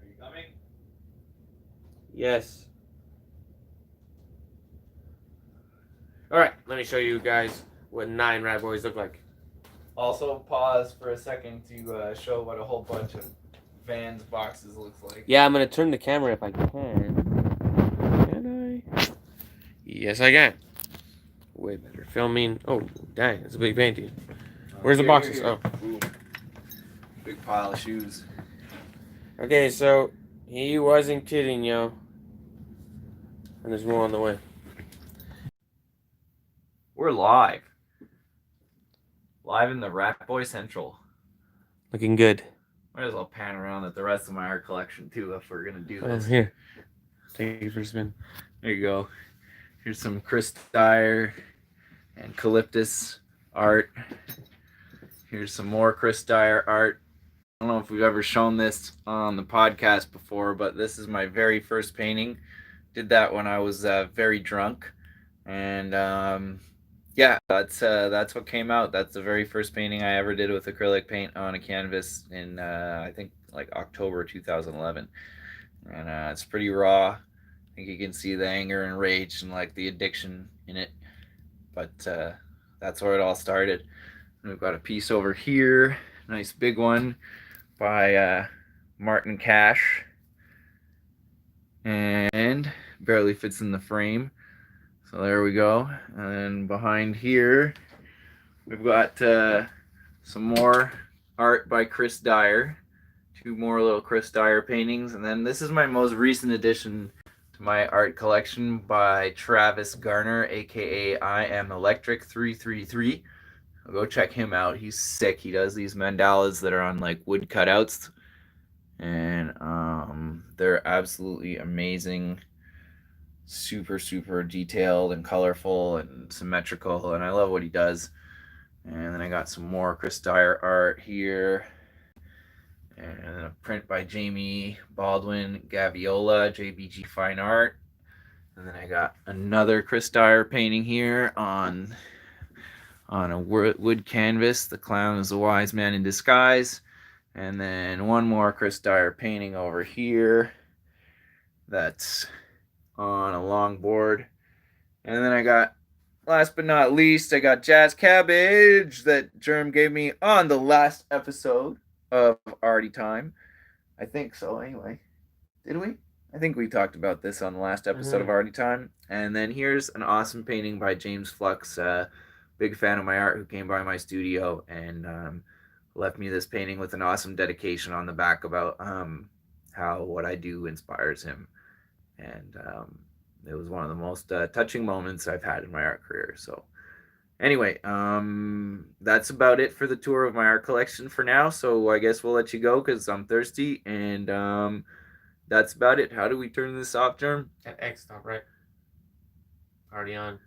Are you coming? Yes. Alright, let me show you guys what 9 Rat Boys look like. Also, pause for a second to show what a whole bunch of Vans boxes looks like. Yeah, I'm going to turn the camera if I can. Can I? Yes, I can. Way better. Filming. Oh, dang, it's a big painting. Where's the boxes? Here. Oh. Ooh. Big pile of shoes. Okay, so he wasn't kidding, yo. And there's more on the way. We're live. Live in the Rat Boy Central. Looking good. Might as well pan around at the rest of my art collection too if we're gonna do this. Here. Take it for a spin. There you go. Here's some Chris Dyer and Calyptus art. Here's some more Chris Dyer art. I don't know if we've ever shown this on the podcast before, but this is my very first painting. Did that when I was very drunk, and yeah, that's what came out. That's the very first painting I ever did with acrylic paint on a canvas in I think like October 2011, and it's pretty raw. I think you can see the anger and rage and like the addiction in it, but that's where it all started. And we've got a piece over here, nice big one by Martin Cash, and barely fits in the frame. So there we go. And then behind here, we've got some more art by Chris Dyer. 2 more little Chris Dyer paintings. And then this is my most recent addition to my art collection by Travis Garner, aka I Am Electric 333. Go check him out. He's sick. He does these mandalas that are on like wood cutouts, and they're absolutely amazing. Super detailed and colorful and symmetrical, and I love what he does. And then I got some more Chris Dyer art here, and a print by Jamie Baldwin Gaviola, JBG Fine Art. And then I got another Chris Dyer painting here on a wood canvas. The clown is a wise man in disguise. And then one more Chris Dyer painting over here that's on a long board. And then I got, last but not least, I got Jazz Cabbage that Germ gave me on the last episode of Arty Time. I think so, anyway. Did we? I think we talked about this on the last episode of Arty Time. And then here's an awesome painting by James Flux, big fan of my art, who came by my studio and left me this painting with an awesome dedication on the back about how what I do inspires him. And it was one of the most touching moments I've had in my art career. So anyway, that's about it for the tour of my art collection for now. So I guess we'll let you go because I'm thirsty. And that's about it. How do we turn this off, Germ? At X, top right. Already on.